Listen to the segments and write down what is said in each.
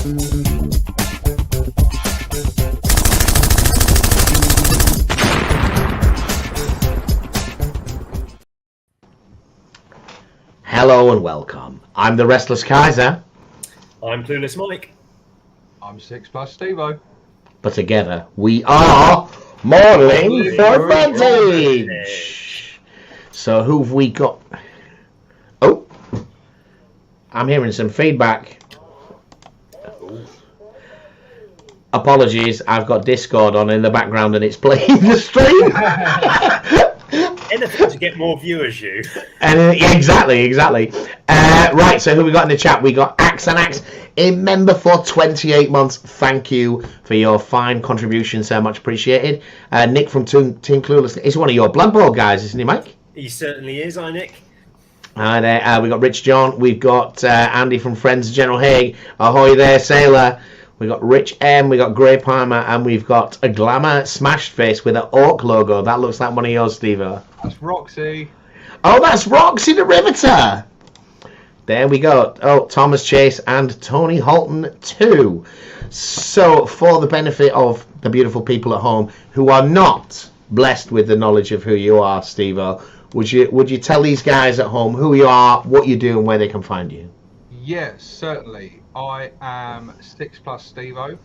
Hello and welcome. I'm the Restless Kaiser. I'm Clueless Mike. I'm 6+ Stevo. But together we are modelling for advantage. So who've we got? Oh, I'm hearing some feedback. Apologies, I've got Discord on in the background and it's playing the stream. Anything to get more viewers, you. Exactly. Right, so who we got in the chat? We got Axe and Axe, a member for 28 months. Thank you for your fine contribution, so much appreciated. Nick from Team Clueless is one of your Blood Bowl guys, isn't he, Mike? He certainly is, Nick. And we got Rich John. We've got Andy from Friends of General Haig. Ahoy there, sailor. We got Rich M, we got Grey Palmer, and we've got a Glamour Smashed Face with an Orc logo. That looks like one of yours, Stevo. That's Roxy. Oh, that's Roxy the Riveter. There we go. Oh, Thomas Chase and Tony Holton too. So, for the benefit of the beautiful people at home who are not blessed with the knowledge of who you are, Stevo, would you tell these guys at home who you are, what you do, and where they can find you? Yes, certainly. I am 6+ Stevo.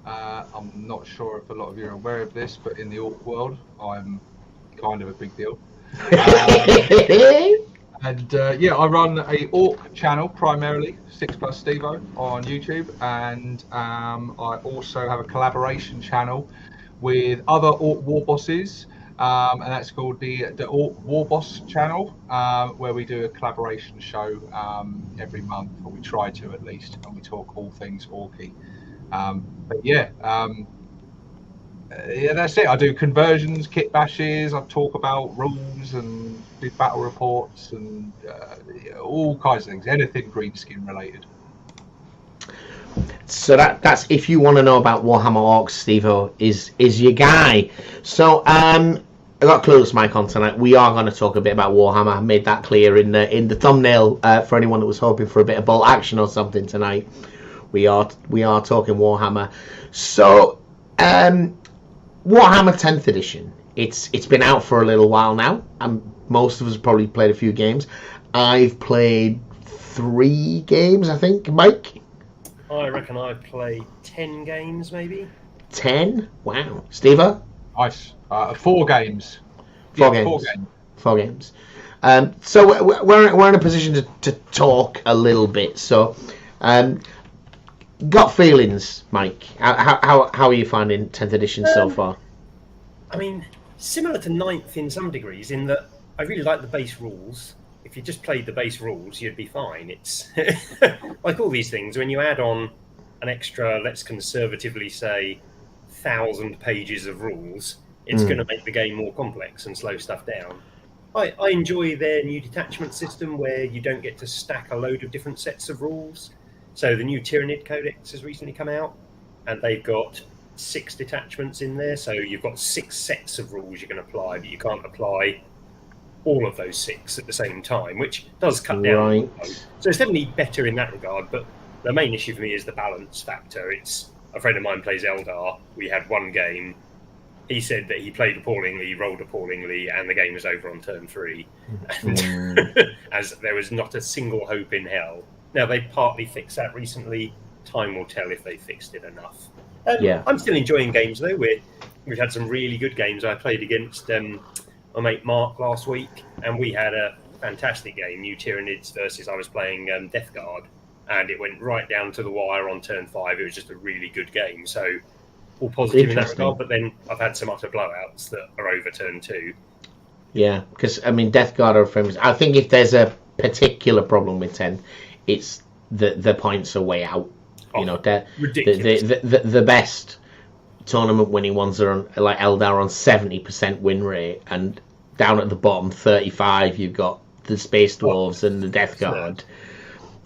I'm not sure if a lot of you are aware of this, but in the Orc world, I'm kind of a big deal. Yeah, I run a Orc channel primarily, 6+ Stevo on YouTube, and I also have a collaboration channel with other Orc war bosses, and that's called the Orc War Boss channel, where we do a collaboration show every month, or we try to at least, and we talk all things Orky. But yeah, that's it. I do conversions, kit bashes, I talk about rules and do battle reports and all kinds of things, anything greenskin related. So that's if you want to know about Warhammer Orcs, Stevo is your guy. So I got Clueless Mike on tonight. We are going to talk a bit about Warhammer. I made that clear in the thumbnail for anyone that was hoping for a bit of bolt action or something tonight. We are talking Warhammer. So Warhammer 10th edition. It's been out for a little while now, and most of us have probably played a few games. I've played 3 games, I think. Mike? I reckon I've played 10 games, maybe. 10? Wow. Stevo? Nice. 4 games. 4 games. 4 games. So we're in a position to talk a little bit. So, got feelings, Mike? How are you finding 10th edition so far? I mean, similar to 9th in some degrees, in that I really like the base rules. If you just played the base rules, you'd be fine. It's like all these things, when you add on an extra, let's conservatively say, 1,000 pages of rules, it's going to make the game more complex and slow stuff down. I enjoy their new detachment system where you don't get to stack a load of different sets of rules. So the new Tyrannid Codex has recently come out, and they've got 6 detachments in there. So you've got 6 sets of rules you can apply, but you can't apply all of those 6 at the same time, which does cut down. Right. So it's definitely better in that regard, but the main issue for me is the balance factor. It's a friend of mine plays Eldar. We had one game. He said that he played appallingly, rolled appallingly, and the game was over on turn 3. And as there was not a single hope in hell. Now, they partly fixed that recently. Time will tell if they fixed it enough. Yeah. I'm still enjoying games, though. We've had some really good games. I played against my mate Mark last week, and we had a fantastic game, New Tyrannids versus I was playing Death Guard, and it went right down to the wire on turn 5. It was just a really good game. So all positive in that regard, but then I've had some utter blowouts that are over turn 2. Yeah, because I mean, Death Guard are famous. I think if there's a particular problem with 10, it's the points are way out. You know, ridiculous. The best tournament winning ones are on, like Eldar, on 70% win rate, and down at the bottom 35 you've got the Space Dwarves and the Death Guard.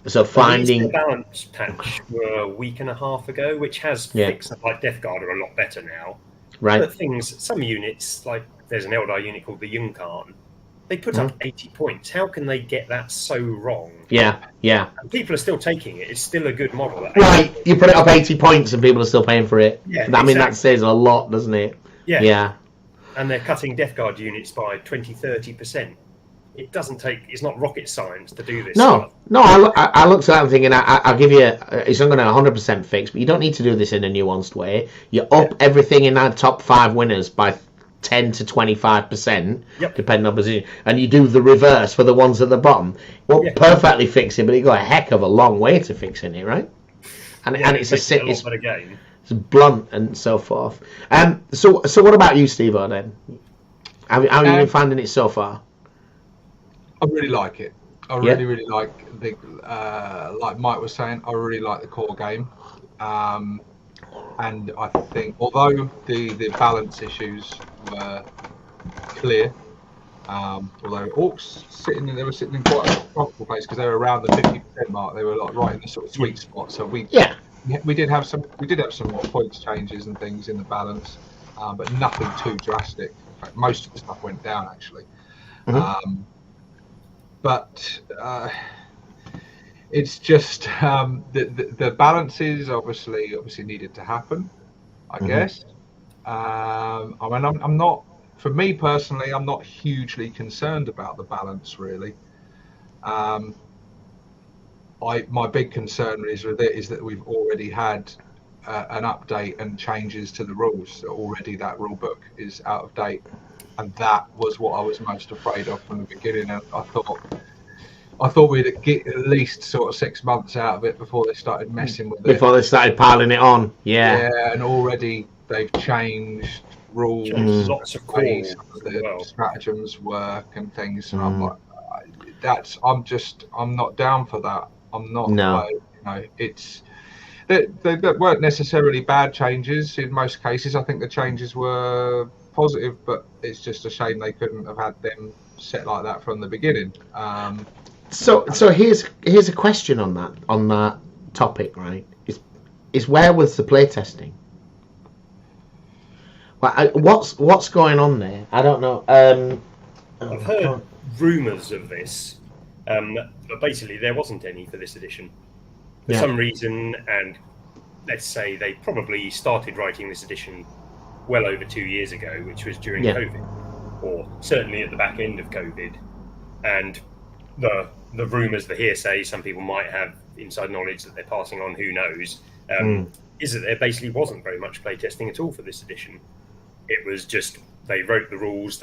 So finding the balance patch were a week and a half ago, which has fixed up. Like Death Guard are a lot better now. Right. But some units, like there's an Eldar unit called the Yunkan, They put up 80 points. How can they get that so wrong? Yeah. And people are still taking it. It's still a good model. Right, you put it up 80 points and people are still paying for it. Yeah, I mean, that says a lot, doesn't it? Yeah. And they're cutting Death Guard units by 20-30%. It doesn't take. It's not rocket science to do this. No. I looked at that and thinking, I'll give you. It's not going to 100% fix, but you don't need to do this in a nuanced way. You up everything in that top 5 winners by 10 to 25%, depending on position, and you do the reverse for the ones at the bottom. Won't perfectly fix it, but you got a heck of a long way to fixing it, right? And it's it's blunt and so forth. So what about you, Stevo? Then, how have you been finding it so far? I really like it. I really like the like Mike was saying. I really like the core game, and I think although the balance issues were clear, although Orcs they were sitting in quite a comfortable place because they were around the 50% mark. They were like right in the sort of sweet spot. So we did have some points changes and things in the balance, but nothing too drastic. In fact, most of the stuff went down actually. But it's just the balances obviously needed to happen, I guess. I mean, I'm not, for me personally, I'm not hugely concerned about the balance really. My big concern is that we've already had an update and changes to the rules. So already that rule book is out of date. And that was what I was most afraid of from the beginning. And I thought we'd get at least sort of 6 months out of it before they started messing with it. Before they started piling it on, Yeah, and already they've changed rules, lots of ways the stratagems work and things. And I'm like, I'm not down for that. I'm not. No. It's. They weren't necessarily bad changes in most cases. I think the changes were positive, but it's just a shame they couldn't have had them set like that from the beginning. So here's a question on that topic, right? Is where was the playtesting? Well, what's going on there? I don't know. I've heard rumours of this, but basically there wasn't any for this edition. For some reason, and let's say they probably started writing this edition well over 2 years ago, which was during COVID, or certainly at the back end of COVID. And the rumours, the hearsay, some people might have inside knowledge that they're passing on, who knows, is that there basically wasn't very much playtesting at all for this edition. It was just, they wrote the rules,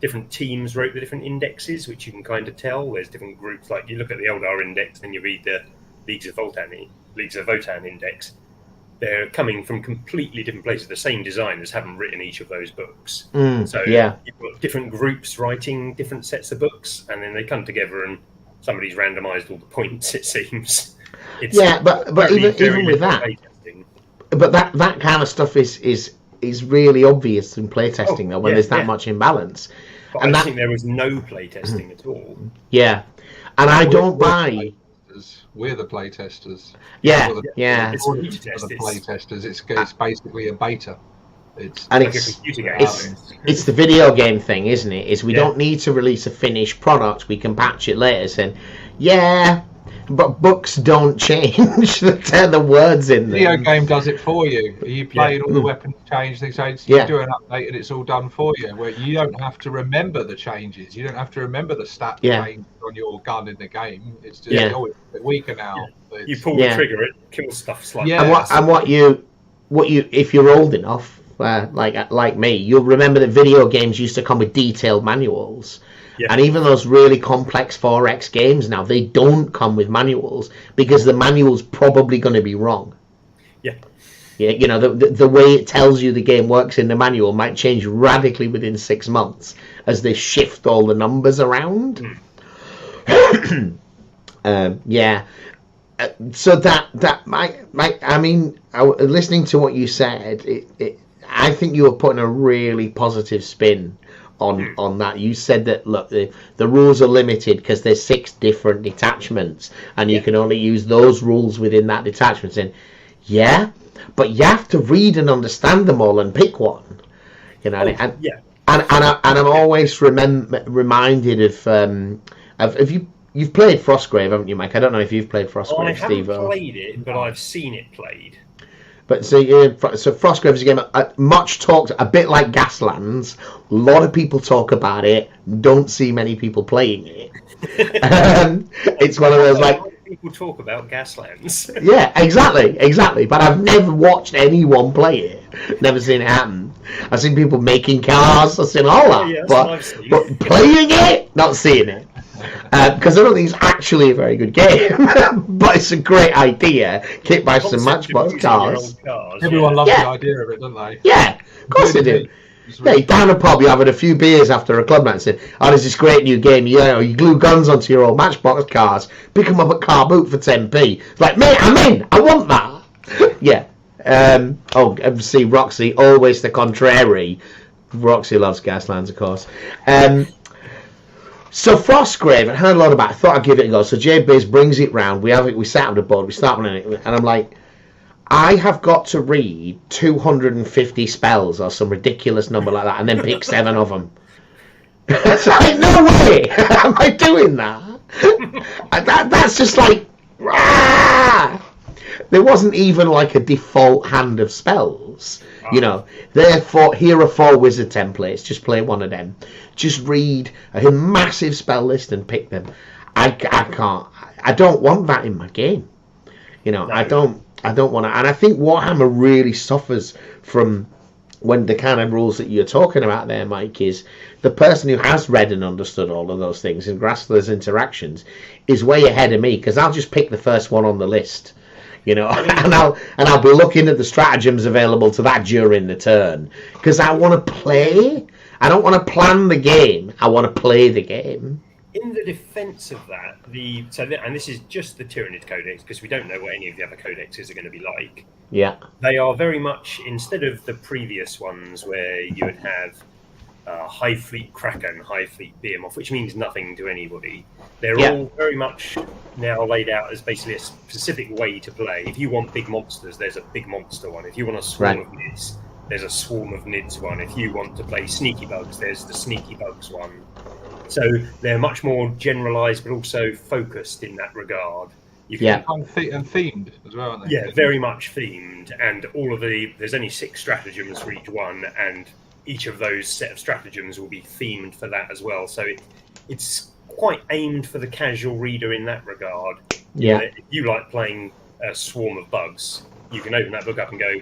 different teams wrote the different indexes, which you can kind of tell. There's different groups, like you look at the Eldar index, then you read the Leagues of Votan index. They're coming from completely different places. The same designers haven't written each of those books. You've got different groups writing different sets of books, and then they come together and somebody's randomised all the points, it seems. But even with that, but that kind of stuff is really obvious in playtesting, though, when there's that much imbalance. But I think there was no playtesting at all. Yeah, and I don't buy. We're the playtesters. Yeah. It's the playtesters. It's basically a beta. It's the video game thing, isn't it? We don't need to release a finished product. We can patch it later, saying, but books don't change. The words in there. Video game does it for you. You play all the weapons change things. You do an update and it's all done for you. Where you don't have to remember the changes. You don't have to remember the stat change on your gun in the game. It's just it's weaker now. You pull the trigger, it kills stuff slightly. And what you if you're old enough, like me, you'll remember that video games used to come with detailed manuals. Yeah. And even those really complex 4X games now, they don't come with manuals because the manual's probably going to be wrong. Yeah. Yeah, the way it tells you the game works in the manual might change radically within 6 months as they shift all the numbers around. So listening to what you said, I think you were putting a really positive spin on that. You said that, look, the rules are limited because there's 6 different detachments and you can only use those rules within that detachment. And but you have to read and understand them all and pick one. I'm always reminded of you've played Frostgrave, haven't you, Mike? I don't know if you've played Frostgrave, I haven't Stevo. played it, but I've seen it played. But so Frostgrave is a game much talked, a bit like Gaslands. A lot of people talk about it. Don't see many people playing it. It's one of those like people talk about Gaslands. Yeah, exactly. But I've never watched anyone play it. Never seen it happen. I've seen people making cars. I've seen all that, but playing it, not seeing it. Because I don't think it's actually a very good game, but it's a great idea. Kit by some Matchbox cars. Everyone loves the idea of it, don't they? Yeah, of course they do. Yeah, down a pub, you're having a few beers after a club night and say, "Oh, there's this great new game. You glue guns onto your old Matchbox cars, pick them up at Car Boot for 10p." It's like, mate, I'm in. I want that. Yeah. See, Roxy, always the contrary. Roxy loves Gaslands, of course. So Frostgrave, I heard a lot about it. I thought I'd give it a go. So JBiz brings it round. We sat on the board. We start running it, and I'm like, I have got to read 250 spells or some ridiculous number like that, and then pick 7 of them. It's like, no way am I doing that. That's just like, rah! There wasn't even like a default hand of spells. You know, therefore, here are 4 wizard templates. Just play one of them. Just read a massive spell list and pick them. I can't. I don't want that in my game. You know, no. I don't want to. And I think Warhammer really suffers from when the kind of rules that you're talking about there, Mike, is the person who has read and understood all of those things and grasped those interactions is way ahead of me, because I'll just pick the first one on the list. You know, and I'll be looking at the stratagems available to that during the turn, because I want to play. I don't want to plan the game. I want to play the game. In the defence of that, and this is just the Tyranid Codex, because we don't know what any of the other codexes are going to be like. Yeah, they are very much, instead of the previous ones where you would have High Fleet Kraken, High Fleet Behemoth, which means nothing to anybody. They're all very much now laid out as basically a specific way to play. If you want big monsters, there's a big monster one. If you want a swarm of nids, there's a swarm of nids one. If you want to play sneaky bugs, there's the sneaky bugs one. So they're much more generalised, but also focused in that regard. And themed as well, aren't they? Yeah, very much themed. And there's only 6 stratagems for each one, and each of those set of stratagems will be themed for that as well. So it's quite aimed for the casual reader in that regard. Yeah. If you like playing a swarm of bugs, you can open that book up and go,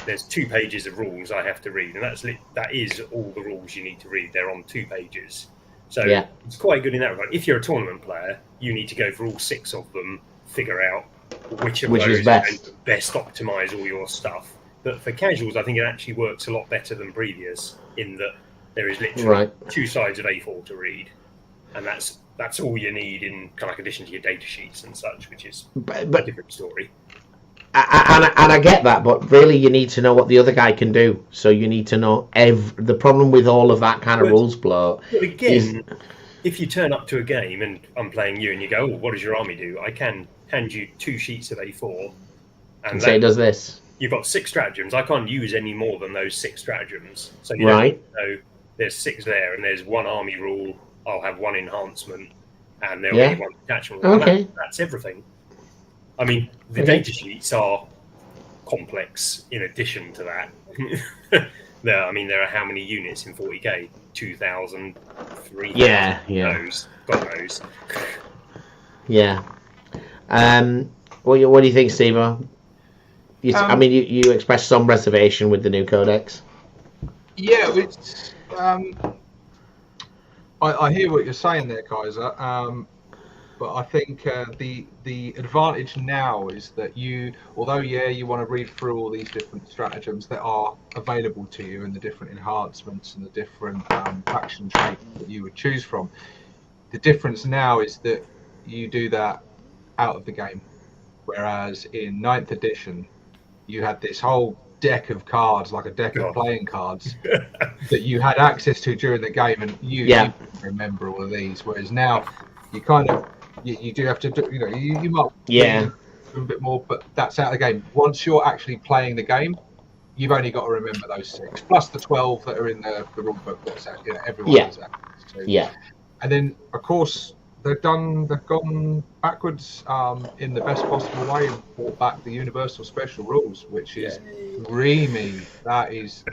there's 2 pages of rules I have to read. And that is all the rules you need to read. They're on 2 pages. So it's quite good in that regard. If you're a tournament player, you need to go for all 6 of them, figure out which of those is best. And best optimize all your stuff. But for casuals, I think it actually works a lot better than previous, in that there is literally 2 sides of A4 to read, and that's all you need in kind of like addition to your data sheets and such, which is a different story. And I get that, but really you need to know what the other guy can do. So you need to know the problem with all of that kind of rules bloat. But again, if you turn up to a game and I'm playing you and you go, "Oh, what does your army do?" I can hand you 2 sheets of A4 and say it does this. You've got 6 stratagems. I can't use any more than those 6 stratagems. So you know there's 6 there, and there's 1 army rule. I'll have 1 enhancement, and there'll be 1 detachment rule. Okay. That's everything. I mean, the data sheets are complex in addition to that. There are how many units in 40k? 2,000, 3,000. Yeah. God knows. Yeah. What do you think, Stevo? You expressed some reservation with the new codex. Yeah, it's. I hear what you're saying there, Kaiser. But I think the advantage now is that although you want to read through all these different stratagems that are available to you, and the different enhancements and the different faction traits that you would choose from, the difference now is that you do that out of the game. Whereas in 9th edition, you had this whole deck of cards, like a deck of playing cards, that you had access to during the game, and you remember all of these. Whereas now, you kind of you do have to do, you might a bit more, but that's out of the game. Once you're actually playing the game, you've only got to remember those 6 plus the 12 that are in the rule book. That's everyone has access to. Yeah. And then, of course, they've gone backwards in the best possible way and brought back the universal special rules, which is dreamy. That is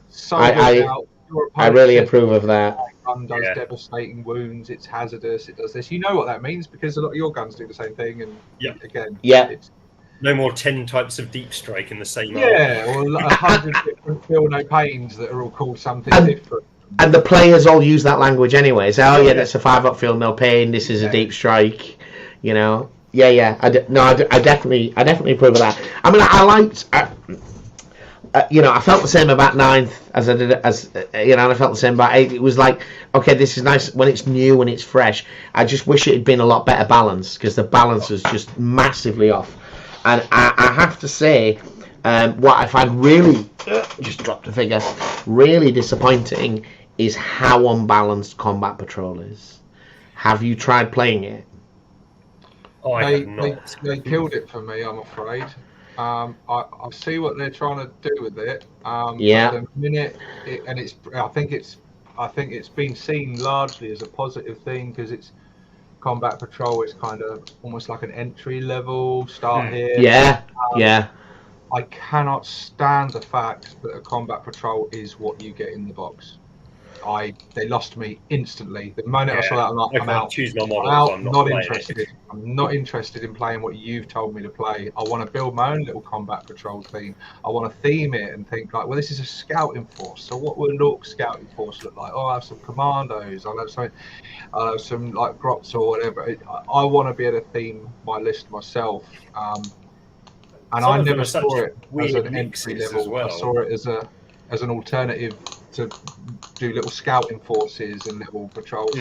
so good. I really approve of that. Gun does devastating wounds. It's hazardous. It does this. You know what that means because a lot of your guns do the same thing. And again, it's no more 10 types of deep strike in the same. Or 100 different feel no pains that are all called something different. And the players all use that language anyway. So, that's a 5-up feel no pain. This is a deep strike. You know. I definitely approve of that. I mean, I liked. I felt the same about 9th as I did and I felt the same about 8th. It was like, okay, this is nice when it's new and it's fresh. I just wish it had been a lot better balanced because the balance was just massively off. And I have to say, what I find really, just dropped a figure, really disappointing is how unbalanced Combat Patrol is. Have you tried playing it? Oh, I have not. They killed it for me, I'm afraid. I see what they're trying to do with it. But the minute I think it's been seen largely as a positive thing because it's Combat Patrol. It's kind of almost like an entry level start here. I cannot stand the fact that a Combat Patrol is what you get in the box. They lost me instantly. The moment I saw that, I'm out. Choose my model. I'm not interested. I'm not interested in playing what you've told me to play. I want to build my own little Combat Patrol theme. I want to theme it and think like, well, this is a scouting force. So what would an orc scouting force look like? Oh, I have some commandos. I'll have some like grots or whatever. I want to be able to theme my list myself. And I never saw it as an entry level. I saw it as an alternative to do little scouting forces and little patrols.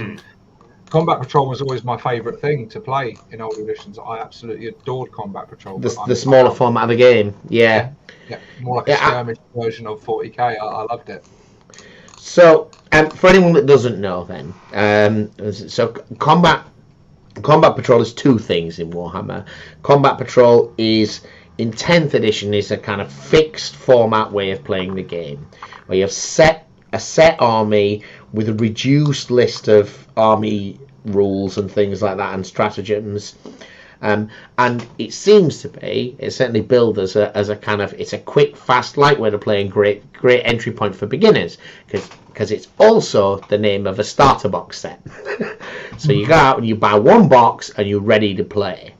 Combat Patrol was always my favourite thing to play in old editions. I absolutely adored Combat Patrol. The smaller format of the game, more like a skirmish version of 40k. I loved it. So, for anyone that doesn't know, then, so Combat Patrol is 2 things in Warhammer. Combat Patrol is in 10th edition is a kind of fixed format way of playing the game, where you have a set army with a reduced list of army rules and things like that and stratagems. And it seems to be, it's certainly billed as a kind of, it's a quick, fast, light way to play and great entry point for beginners because it's also the name of a starter box set. So you go out and you buy 1 box and you're ready to play.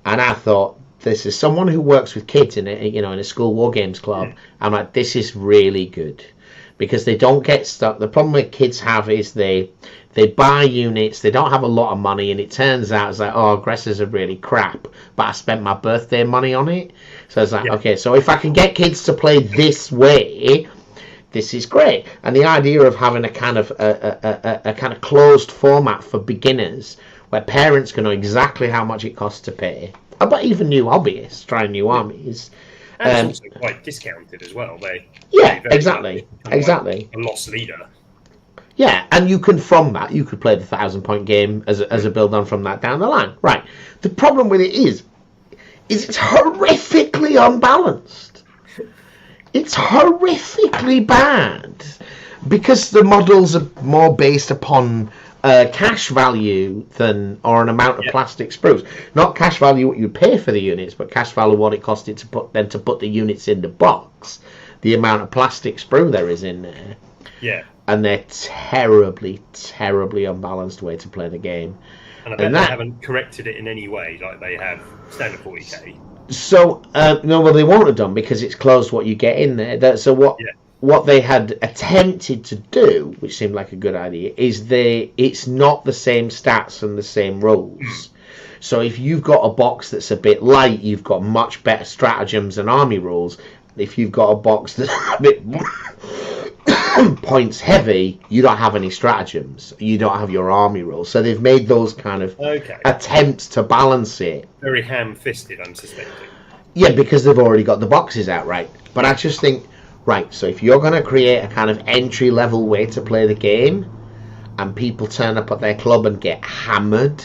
And I thought, this is someone who works with kids in a school war games club. I'm like, this is really good because they don't get stuck. The problem that kids have is they buy units, they don't have a lot of money, and it turns out it's like, oh, aggressors are really crap, but I spent my birthday money on it. So it's like, okay, so if I can get kids to play this way, this is great. And the idea of having a kind of a kind of closed format for beginners where parents can know exactly how much it costs to pay. But even new hobbyists trying new armies. And it's also quite discounted as well. Exactly. Like a lost leader. Yeah, and you could play the 1,000-point game as a build on from that down the line. Right. The problem with it is it's horrifically unbalanced. It's horrifically bad because the models are more based upon cash value or an amount of plastic sprues. Not cash value what you pay for the units, but cash value what it costed to put the units in the box. The amount of plastic sprue there is in there. Yeah. And they're terribly, terribly unbalanced way to play the game. And I bet they haven't corrected it in any way, like they have standard 40k. So no, they won't have done because it's closed what you get in there. What they had attempted to do, which seemed like a good idea, is it's not the same stats and the same rules. So if you've got a box that's a bit light, you've got much better stratagems and army rules. If you've got a box that's a bit points heavy, you don't have any stratagems. You don't have your army rules. So they've made those kind of attempts to balance it. Very ham-fisted, I'm suspecting. Yeah, because they've already got the boxes out, right? But I just think, right, so if you're going to create a kind of entry-level way to play the game, and people turn up at their club and get hammered,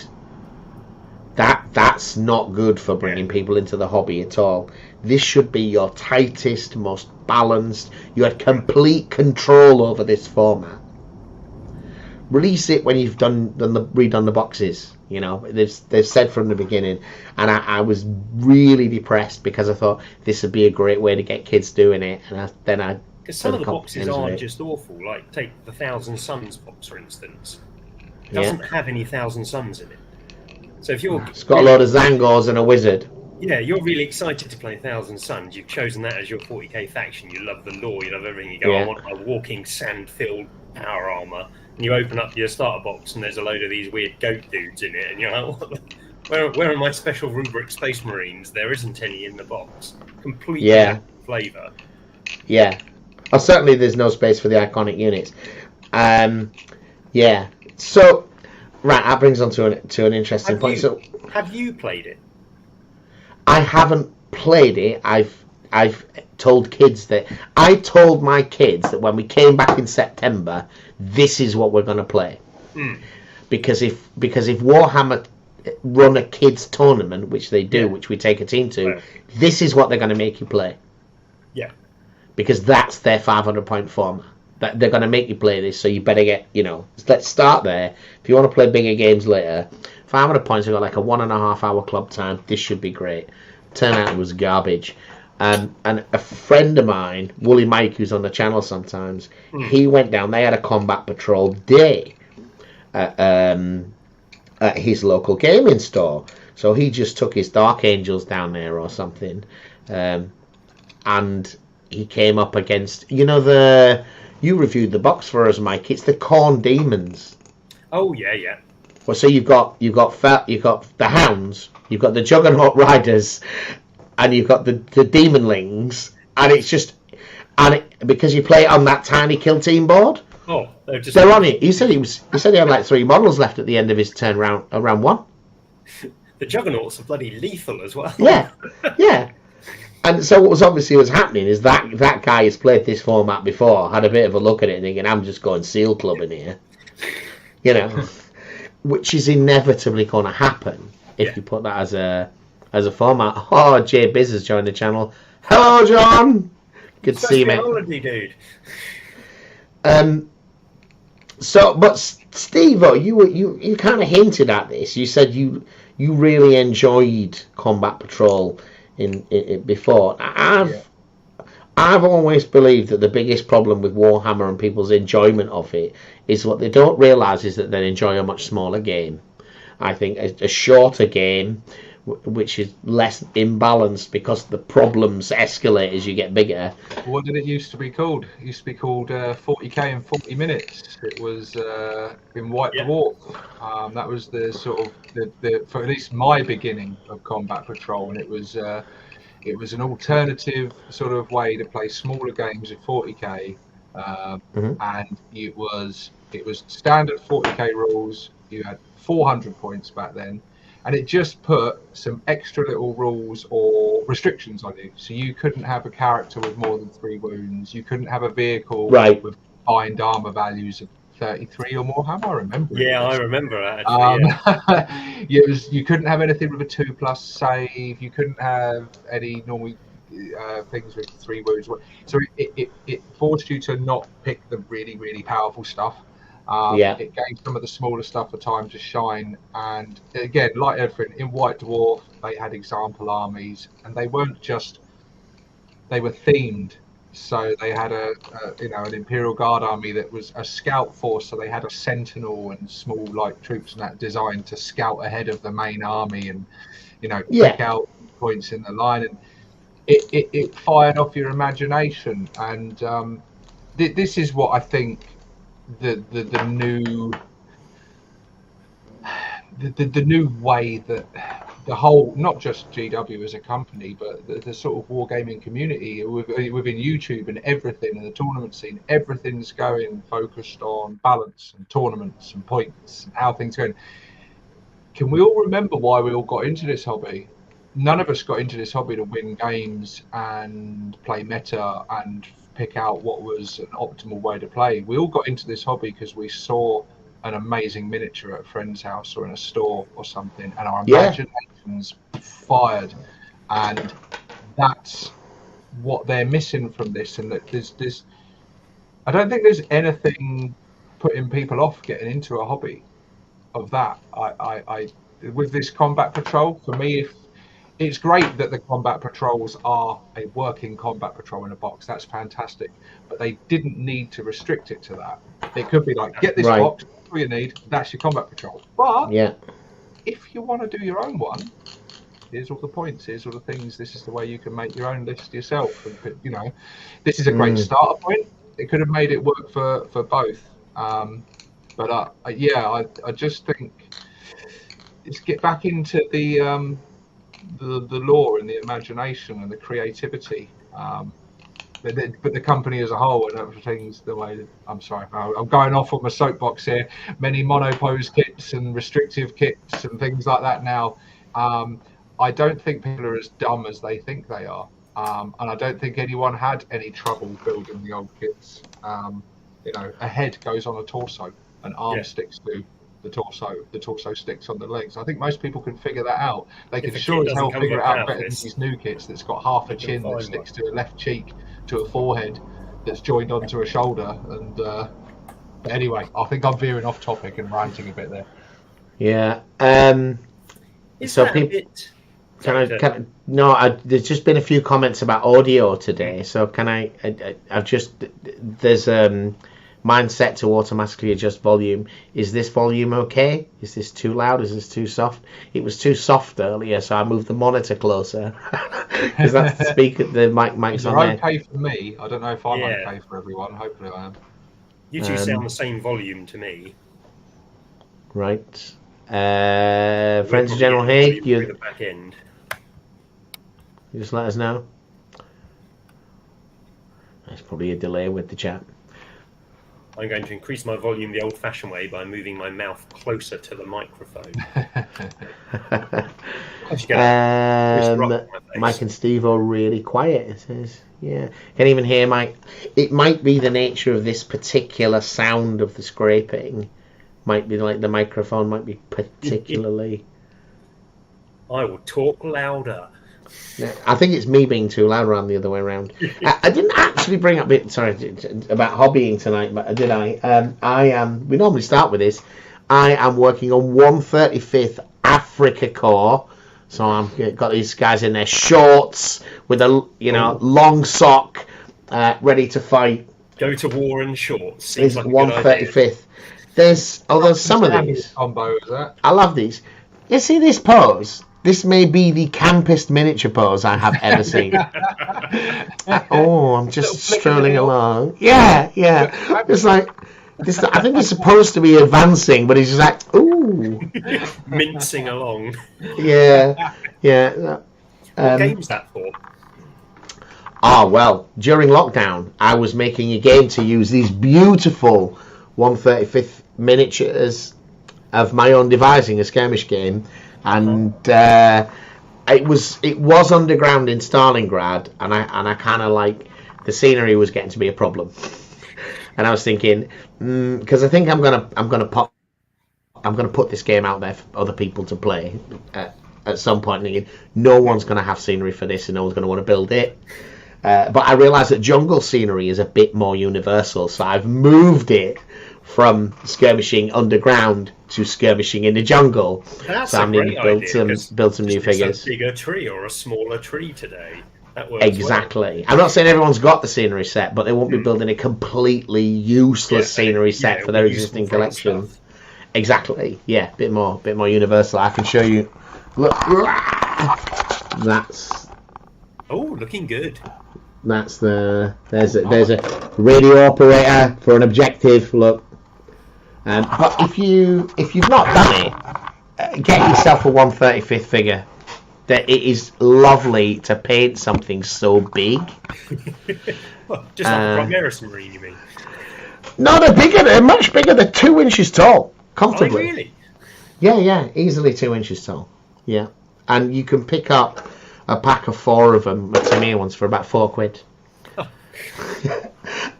That's not good for bringing people into the hobby at all. This should be your tightest, most balanced. You had complete control over this format. Release it when you've redone the boxes. You know, they've said from the beginning, and I was really depressed because I thought this would be a great way to get kids doing it, and then because some of the boxes aren't just awful. Like take the Thousand Suns box, for instance. It doesn't have any Thousand Suns in it. So if you're it's got a load of Zangors and a wizard. Yeah, you're really excited to play Thousand Suns. You've chosen that as your 40k faction. You love the lore. You love everything. You go, I want a walking sand-filled power armor. And you open up your starter box and there's a load of these weird goat dudes in it. And you're like, where are my special rubric Space Marines? There isn't any in the box. Completely different flavour. Yeah. Oh, certainly there's no space for the iconic units. Yeah. So, right, that brings on to an interesting point. So, have you played it? I haven't played it. I've told kids that I told my kids that when we came back in September, this is what we're going to play. Because if Warhammer run a kids tournament, which they do, which we take a team to, this is what they're going to make you play. Yeah. Because that's their 500-point format. That they're going to make you play this, so you better get, let's start there. If you want to play bigger games later, 500 points, we've got like a 1.5 hour club time. This should be great. Turned out it was garbage. And a friend of mine, Wooly Mike, who's on the channel sometimes, he went down. They had a combat patrol day at his local gaming store. So he just took his Dark Angels down there or something, and he came up against you reviewed the box for us, Mike. It's the Khorne Demons. Oh yeah. Well, so you've got the Hounds, you've got the Juggernaut Riders, and you've got the Demonlings, and it's just because you play it on that tiny kill team board. Oh, they're on it. He said he had like 3 models left at the end of his turn round one. The Juggernauts are bloody lethal as well. Yeah. And so what was happening is that guy has played this format before, had a bit of a look at it, and thinking, I'm just going seal clubbing here, which is inevitably going to happen if you put that as a format. Oh, Jay Biz has joined the channel. Hello, John. Good to see you, mate. Holiday, dude. But Stevo, you kind of hinted at this. You said you really enjoyed Combat Patrol in before. I've always believed that the biggest problem with Warhammer and people's enjoyment of it is what they don't realise is that they enjoy a much smaller game. I think a shorter game, which is less imbalanced because the problems escalate as you get bigger. What did it used to be called? It used to be called 40k in 40 minutes. It was in White Dwarf. That was the sort of the for at least my beginning of Combat Patrol, and it was an alternative sort of way to play smaller games at 40k, and it was standard 40k rules. You had 400 points back then. And it just put some extra little rules or restrictions on you. So you couldn't have a character with more than 3 wounds. You couldn't have a vehicle with bind armor values of 33 or more. How do I remember? Yeah, I remember that. Actually, you couldn't have anything with a 2+ save. You couldn't have any normal things with 3 wounds. So it forced you to not pick the really, really powerful stuff. It gave some of the smaller stuff a time to shine, and again, like everything in White Dwarf, they had example armies, and they weren't just, they were themed. So they had an Imperial Guard army that was a scout force, so they had a sentinel and small like troops and that designed to scout ahead of the main army and pick out points in the line, and it fired off your imagination, and this is what I think the new way that the whole, not just GW as a company, but the sort of wargaming community within YouTube and everything, and the tournament scene, everything's going focused on balance and tournaments and points and how things are going. Can we all remember why we all got into this hobby? None of us got into this hobby to win games and play meta and pick out what was an optimal way to play. We all got into this hobby because we saw an amazing miniature at a friend's house or in a store or something, and our imagination's fired, and that's what they're missing from this. And that there's I don't think there's anything putting people off getting into a hobby of that. I with this combat patrol, for me, if it's great that the combat patrols are a working combat patrol in a box, that's fantastic, but they didn't need to restrict it to that. It could be like, get this box, that's all you need, that's your combat patrol. But if you want to do your own one, here's all the points, here's all the things, this is the way you can make your own list yourself. And, you know, this is a great starter point. It could have made it work for both. But I just think let's get back into the lore and the imagination and the creativity. But the company as a whole and everything's the way that, I'm sorry, I'm going off on my soapbox here. Many monopose kits and restrictive kits and things like that now. I don't think people are as dumb as they think they are. And I don't think anyone had any trouble building the old kits. You know, a head goes on a torso, an arm sticks to the torso sticks on the legs. I think most people can figure that out. They can sure as hell figure it out better than these new kits that's got half a chin that sticks to a left cheek, to a forehead that's joined onto a shoulder. And but anyway, I think I'm veering off topic and ranting a bit there. Yeah. So people. There's just been a few comments about audio today. So there's mine set to automatically adjust volume. Is this volume okay? Is this too loud? Is this too soft? It was too soft earlier, so I moved the monitor closer. Because that's the speaker, the mic's on there. Okay for me. I don't know if I'm okay for everyone. Hopefully I am. You two sound the same volume to me. Right. Friends of General Haig, you the back end. You just let us know. There's probably a delay with the chat. I'm going to increase my volume the old-fashioned way by moving my mouth closer to the microphone. Mike and Steve are really quiet, it says. Yeah. Can't even hear Mike. It might be the nature of this particular sound of the scraping. Might be like the microphone might be particularly... I will talk louder. I think it's me being too loud around the other way around. I didn't actually bring up about hobbying tonight, but did I? We normally start with this. I am working on 135th Africa Corps, so I've got these guys in their shorts with a long sock, ready to fight. Go to war in shorts. Seems like 135th. There's some of these. Combo, is that? I love these. You see this pose? This may be the campest miniature pose I have ever seen. I'm just strolling along. Yeah. It's like this. I think it's supposed to be advancing, but he's just like, ooh, mincing along. Yeah. What game's that for? Well, during lockdown, I was making a game to use these beautiful 135th miniatures of my own devising, a skirmish game. And it was underground in Stalingrad, and I kind of like the scenery was getting to be a problem, and I was thinking because I think I'm gonna put this game out there for other people to play at some point. Thinking no one's gonna have scenery for this, and no one's gonna want to build it. But I realised that jungle scenery is a bit more universal, so I've moved it from skirmishing underground to skirmishing in the jungle. That's so I'm going to build some new figures. A bigger tree or a smaller tree today. That works exactly. Well. I'm not saying everyone's got the scenery set, but they won't be building a completely useless scenery set for their existing collection. Exactly. Yeah, bit more universal. I can show you. Look, that's. Oh, looking good. That's there's a radio operator for an objective. Look. But if you've not done it, get yourself a 135th figure. That it is lovely to paint something so big. Well, just like a Primaris Marine, you mean? No, they're bigger. They're much bigger. They're 2 inches tall, comfortably. Oh, really? Yeah, easily 2 inches tall. Yeah, and you can pick up a pack of 4 of them, the Tamir ones, for about £4.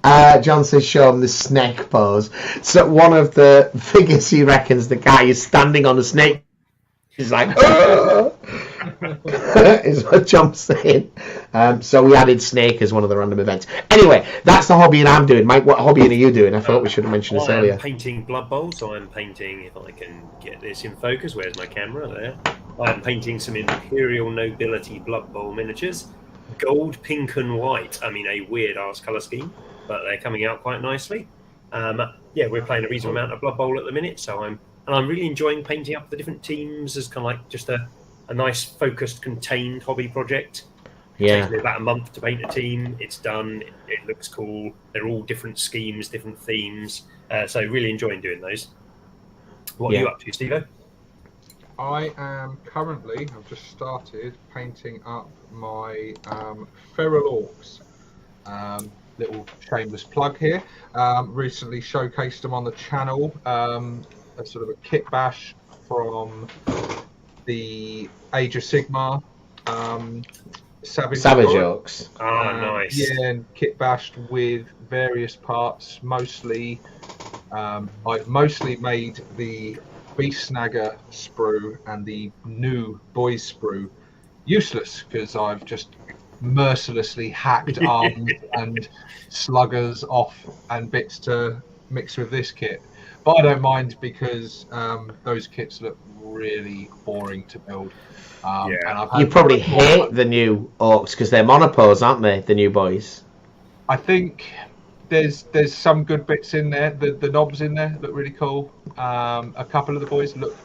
John says show him the snake pose. So one of the figures, he reckons the guy is standing on a snake. He's like, is what John's saying. So we added snake as one of the random events. Anyway, that's the hobby I'm doing. Mike, what hobby are you doing? I thought we should have mentioned this earlier. I'm painting Blood Bowl, so I'm painting, if I can get this in focus, where's my camera? There. I'm painting some Imperial Nobility Blood Bowl miniatures. Gold, pink and white. I mean, a weird-ass colour scheme, but they're coming out quite nicely. Yeah, we're playing a reasonable amount of Blood Bowl at the minute, so I'm really enjoying painting up the different teams as kind of like just a nice, focused, contained hobby project. Yeah. It takes me about a month to paint a team. It's done. It looks cool. They're all different schemes, different themes. So really enjoying doing those. What are you up to, Stevo? I am currently, I've just started painting up my feral orcs. Little shameless plug here. Recently showcased them on the channel. A sort of a kit bash from the Age of Sigmar. Savage Orcs. Nice. Yeah, and kit bashed with various parts. Mostly, I've mostly made the Beast Snagger sprue and the new Boys sprue useless because I've just mercilessly hacked arms and sluggers off and bits to mix with this kit. But I don't mind because those kits look really boring to build. And you probably hate the new orcs because they're monopose, aren't they? The new boys. I think there's some good bits in there. The knobs in there look really cool. A couple of the boys look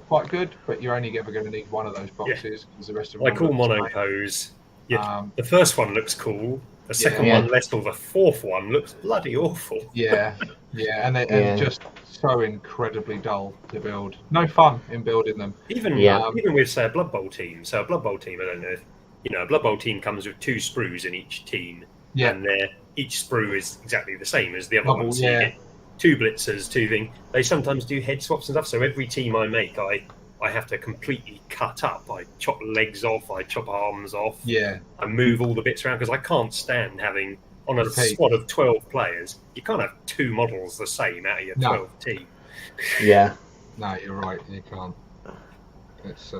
quite good, but you're only ever going to need one of those boxes because the rest of them. Like all monopose. Yeah, the first one looks cool. The second one less cool. The fourth one looks bloody awful. Yeah, and just so incredibly dull to build. No fun in building them. Even with say a Blood Bowl team. So a Blood Bowl team, I don't know if a Blood Bowl team comes with 2 sprues in each team. Yeah. And each sprue is exactly the same as the other one. So you get 2 blitzers, 2 things. They sometimes do head swaps and stuff. So every team I make, I have to completely cut up. I chop legs off, I chop arms off. Yeah. I move all the bits around because I can't stand having, on a squad of 12 players, you can't have 2 models the same out of your 12 team. Yeah. No, you're right. You can't. It's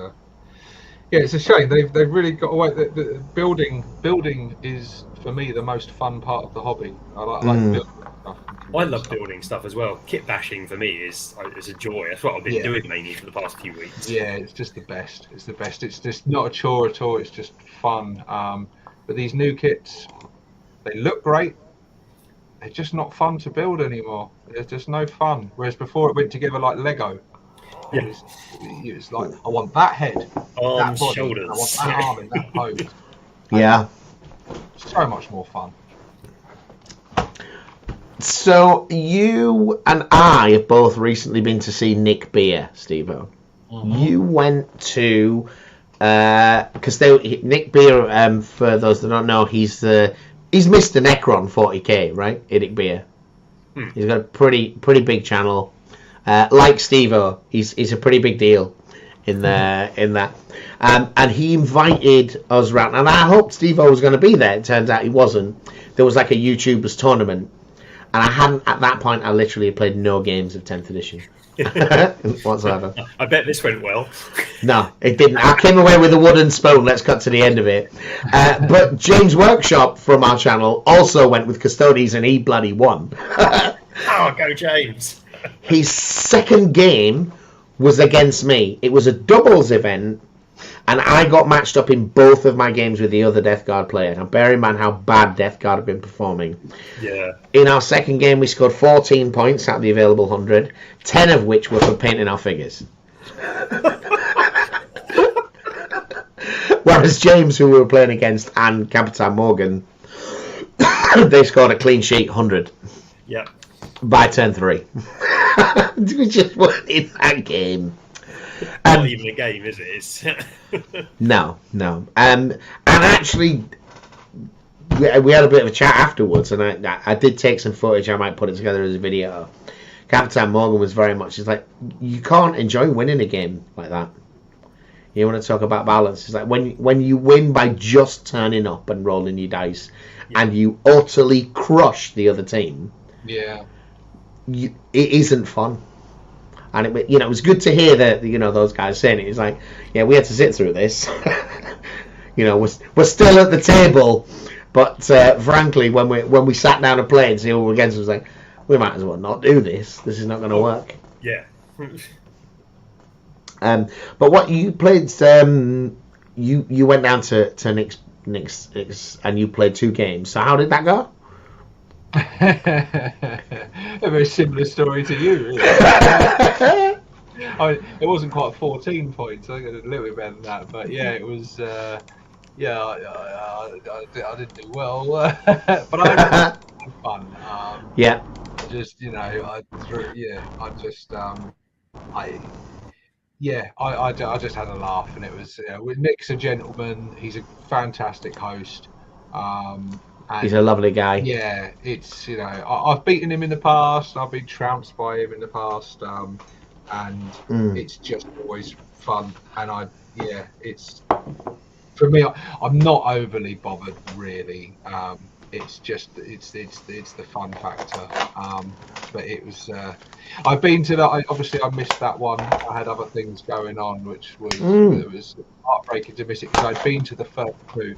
it's a shame. They've really got away. The building is for me the most fun part of the hobby. I like building stuff. I love building stuff as well. Kit bashing for me is a joy. That's what I've been doing mainly for the past few weeks. Yeah, it's just the best. It's the best. It's just not a chore at all. It's just fun. But these new kits, they look great. They're just not fun to build anymore. There's just no fun. Whereas before it went together like Lego. Yeah. It's like, I want that head, arms, that body, shoulders. I want that arm in that pose. Yeah. So much more fun. So you and I have both recently been to see Nick Beer, Stevo. You went to because Nick Beer, for those that don't know, he's Mr. Necron 40k, right? Nick Beer. He's got a pretty big channel. Like Stevo, he's a pretty big deal in that. And he invited us round, and I hoped Stevo was going to be there. It turns out he wasn't. There was like a YouTubers tournament. And I hadn't, at that point, I literally played no games of 10th edition whatsoever. I bet this went well. No, it didn't. I came away with a wooden spoon. Let's cut to the end of it. But James Workshop from our channel also went with Custodes and he bloody won. Oh, go James. His second game was against me. It was a doubles event. And I got matched up in both of my games with the other Death Guard player. Now, bear in mind how bad Death Guard have been performing. Yeah. In our second game, we scored 14 points out of the available 100, 10 of which were for painting our figures. Whereas James, who we were playing against, and Capitan Morgan, they scored a clean sheet 100. Yeah. By turn 3. We just weren't in that game. Not even a game, is it? No. And actually, we had a bit of a chat afterwards, and I did take some footage. I might put it together as a video. Captain Morgan was very much, it's like, you can't enjoy winning a game like that. You want to talk about balance? It's like when you win by just turning up and rolling your dice, and you utterly crush the other team. Yeah. It isn't fun. And it was good to hear that those guys saying it. It's like, yeah, we had to sit through this. We're still at the table, but frankly, when we sat down and played and see who we're against, it was like, we might as well not do this. This is not going to work. Yeah. But what you played, you went down to Nick's and you played 2 games. So how did that go? A very similar story to you, really. It wasn't quite 14 points. I got a little bit better than that, but yeah, it was. I didn't do well, but I had fun. Yeah. Just I just had a laugh, and it was with Nick's a gentleman. He's a fantastic host. He's a lovely guy. Yeah, it's I've beaten him in the past. I've been trounced by him in the past, and it's just always fun. And it's for me. I'm not overly bothered really. It's just it's the fun factor. But it was. I've been to that. Obviously, I missed that one. I had other things going on, which was it was heartbreaking to miss it because I'd been to the first 2.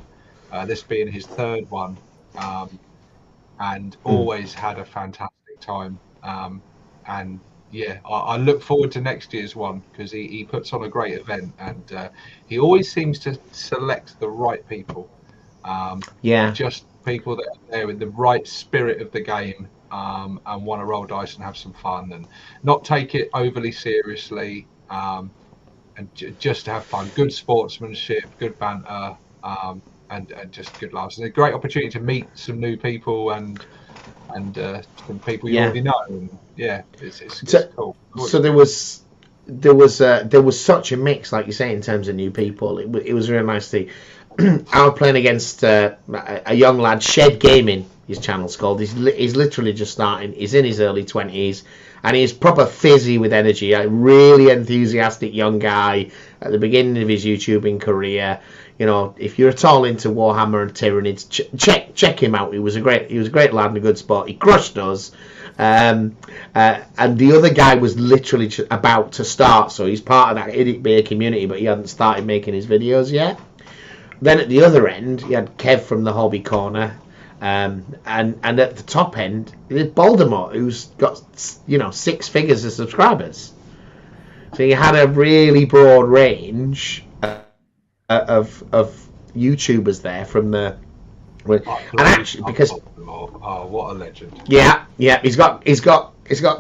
This being his 3rd one. And always had a fantastic time. And I look forward to next year's one because he puts on a great event, and he always seems to select the right people. Just people that are there with the right spirit of the game, and want to roll dice and have some fun and not take it overly seriously, and just to have fun. Good sportsmanship, good banter. And just good laughs. It's a great opportunity to meet some new people and some people you already know. And it's cool. So there was such a mix, like you say, in terms of new people. It was really nice to see. I was playing against a young lad, Shed Gaming. His channel's called. He's literally just starting. He's in his early 20s, and he's proper fizzy with energy. A really enthusiastic young guy at the beginning of his YouTubing career. If you're at all into Warhammer and Tyranids, check him out. He was a great lad and a good sport. He crushed us, and the other guy was literally about to start, so he's part of that Idic Beer community, but he hadn't started making his videos yet. Then at the other end, you had Kev from the Hobby Corner, and at the top end, there's Baltimore, who's got 6 figures of subscribers. So you had a really broad range of YouTubers there from the, and actually because what a legend. Yeah, he's got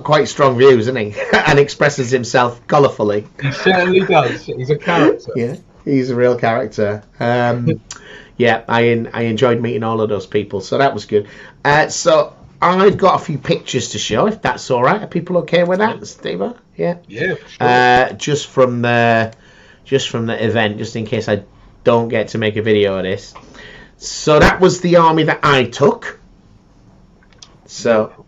quite strong views, isn't he? And expresses himself colourfully. He certainly does. He's a character. Yeah, he's a real character. I enjoyed meeting all of those people, so that was good. So I've got a few pictures to show, if that's all right. Are people okay with that, Stevo? Yeah. Yeah. Sure. Just from the event, just in case I don't get to make a video of this. So that was the army that I took. So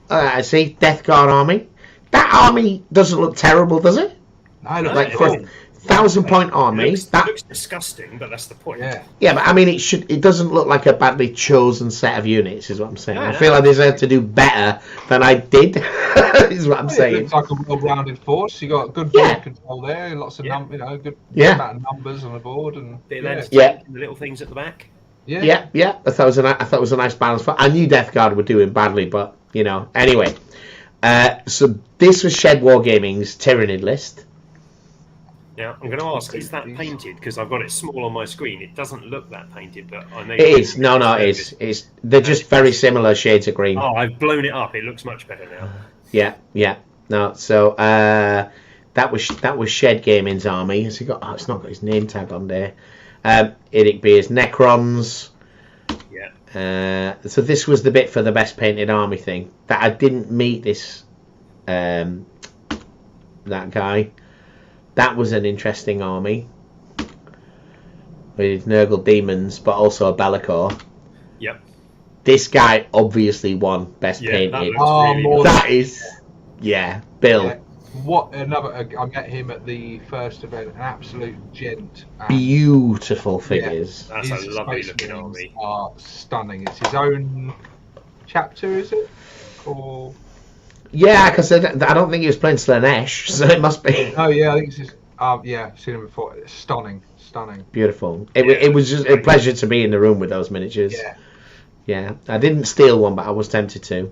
I see Death Guard army. That army doesn't look terrible, does it? I don't like for a 1,000-point army. It looks disgusting, but that's the point. Yeah, but I mean, it doesn't look like a badly chosen set of units, is what I'm saying. I feel I deserve to do better than I did, is what I'm saying. It looks like a well-rounded force. You got good board control there, lots of good amount of numbers on the board, and the little things at the back. Yeah. I thought it was a nice balance. I knew Death Guard were doing badly, but anyway. So this was Shed Wargaming's Tyranid list. Now, I'm going to ask, is that painted? Because I've got it small on my screen. It doesn't look that painted, but I know... It is. No, it is. They're just very similar shades of green. Oh, I've blown it up. It looks much better now. Yeah. No, so that was Shed Gaming's army. Has he got? Oh, it's not got his name tag on there. Idic Beer's Necrons. Yeah. So this was the bit for the best painted army thing. That I didn't meet this that guy. That was an interesting army with Nurgle demons, but also a Bellicor. Yep. This guy obviously won best painted. That is Bill. I met him at the first event, an absolute gent. Beautiful figures. That's a His lovely looking specimens army. are stunning. It's his own chapter, is it? Or Yeah, because I don't think he was playing Slanesh, so it must be. oh yeah, I think it's his. Yeah, I've seen him before. It's stunning. Beautiful. It was just a pleasure to be in the room with those miniatures. Yeah, I didn't steal one, but I was tempted to.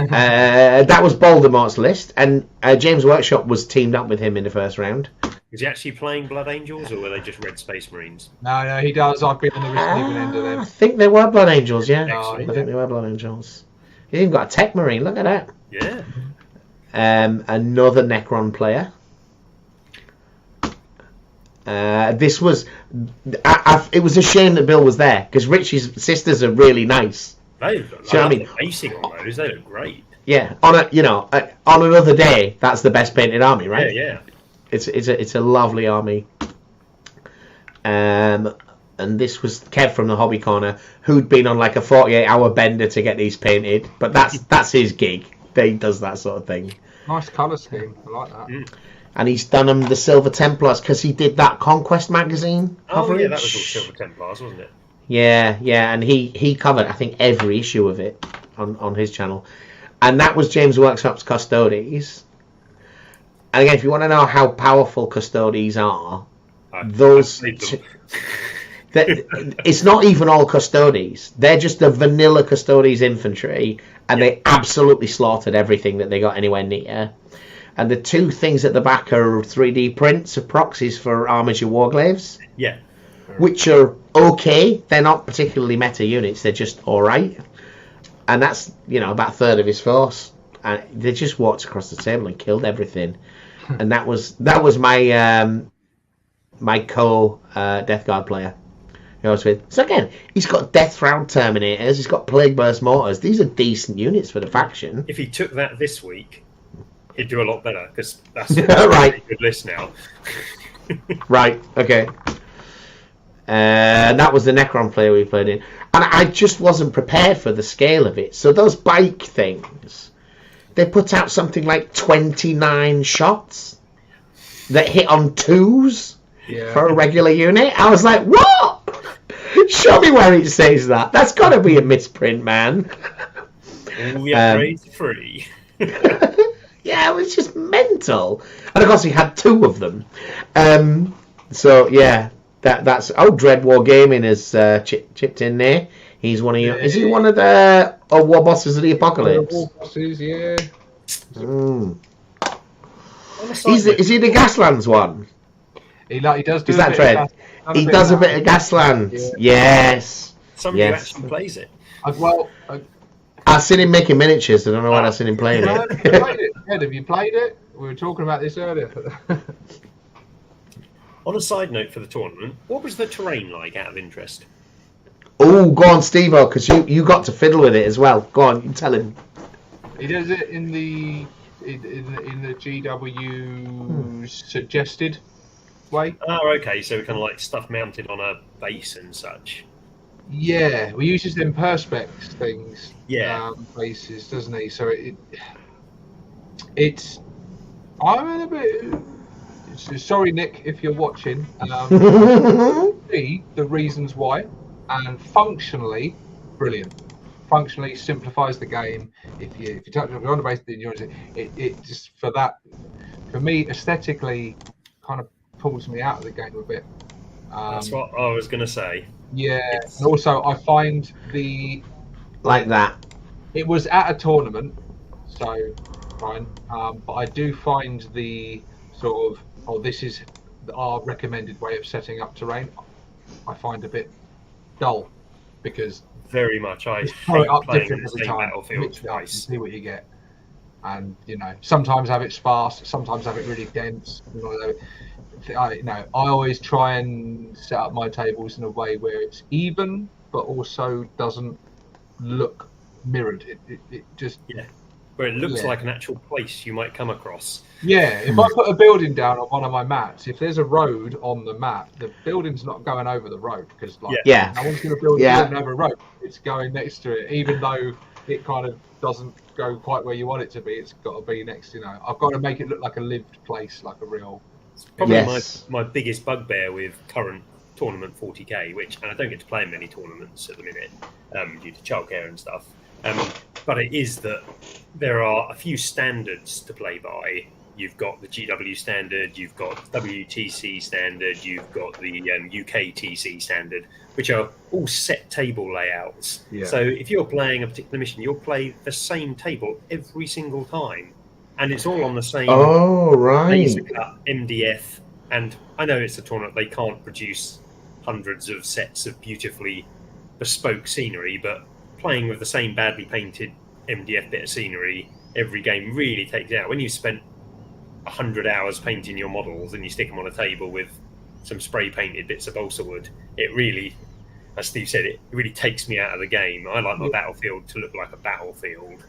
That was Voldemort's list, and James Workshop was teamed up with him in the first round. Is he actually playing Blood Angels, or were they just Red Space Marines? No, he does. I've been on the receiving end of them. I think they were Blood Angels, yeah. Excellent. I think they were Blood Angels. He's even got a Tech Marine, look at that. Yeah. Another Necron player. This was... it was a shame that Bill was there, because Richie's sisters are really nice. I mean, basing on those, they look great. Yeah, on another day, that's the best painted army, right? Yeah. It's a lovely army. And this was Kev from the Hobby Corner, who'd been on like a 48-hour bender to get these painted, but that's his gig. He does that sort of thing. Nice colour scheme. I like that. And he's done them the Silver Templars because he did that Conquest magazine coverage. Yeah, that was all Silver Templars, wasn't it? Yeah, and he covered, I think, every issue of it on his channel. And that was James Workshop's Custodes. And again, if you want to know how powerful Custodes are, it's not even all Custodes. They're just the vanilla Custodes infantry, and they absolutely slaughtered everything that they got anywhere near. And the two things at the back are 3D prints of proxies for Armiger Warglaves. Yeah. Which are okay. They're not particularly meta units. They're just all right. And that's, about a third of his force. And they just walked across the table and killed everything. And that was my my Death Guard player. So again, he's got Death Round Terminators. He's got Plague Burst Mortars. These are decent units for the faction. If he took that this week, he'd do a lot better, because that's right. A good list now. Right, okay. That was the Necron player we played in. And I just wasn't prepared for the scale of it. So those bike things, they put out something like 29 shots that hit on twos for a regular unit. I was like, what? Show me where it says that. That's got to be a misprint, man. All the upgrades free. Yeah, it was just mental. And of course, he had two of them. So yeah, that's Dread War Gaming is chipped in there. He's one of you. Is he one of the War Bosses of the Apocalypse? War Bosses, yeah. Is he the Gaslands one? He does do. Is that Dread? He does a bit of Gaslands. Yeah. Yes. Somebody who actually plays it. I've seen him making miniatures. I don't know when I've seen him playing it. Have you played it? We were talking about this earlier. On a side note for the tournament, what was the terrain like, out of interest? Oh, go on, Stevo, because you got to fiddle with it as well. Go on, you tell him. He does it in the GW suggested way. Oh, okay. So we kind of like stuff mounted on a base and such. Yeah, we uses them perspex things. Yeah. Bases, doesn't he? So it's. I'm a bit. Sorry, Nick, if you're watching. See the reasons why, and functionally, brilliant. Functionally simplifies the game. If you're on the base, then you're it just for me aesthetically, kind of pulls me out of the game a bit. That's what I was going to say. Yeah, and also I find like that. It was at a tournament, so fine. But I do find the sort of this is our recommended way of setting up terrain. I find a bit dull because very much I throw it up playing different the every same time. battlefield twice. See what you get, and sometimes have it sparse, sometimes have it really dense. I always try and set up my tables in a way where it's even, but also doesn't look mirrored. It just where it looks like an actual place you might come across. Yeah, if I put a building down on one of my maps, if there's a road on the map, the building's not going over the road because no one's going to build a building over a road. It's going next to it, even though it kind of doesn't go quite where you want it to be. It's got to be next, I've got to make it look like a lived place, like a real. It's probably Yes. my biggest bugbear with current tournament 40k, and I don't get to play in many tournaments at the minute due to childcare and stuff. But it is that there are a few standards to play by. You've got the GW standard, you've got WTC standard, you've got the UK TC standard, which are all set table layouts. Yeah. So if you're playing a particular mission, you'll play the same table every single time, and it's all on the same laser cut MDF. And I know it's a tournament; they can't produce hundreds of sets of beautifully bespoke scenery, but playing with the same badly painted MDF bit of scenery every game really takes it out. When you've spent 100 hours painting your models and you stick them on a table with some spray painted bits of balsa wood, it really, as Steve said, it really takes me out of the game. I like my battlefield to look like a battlefield.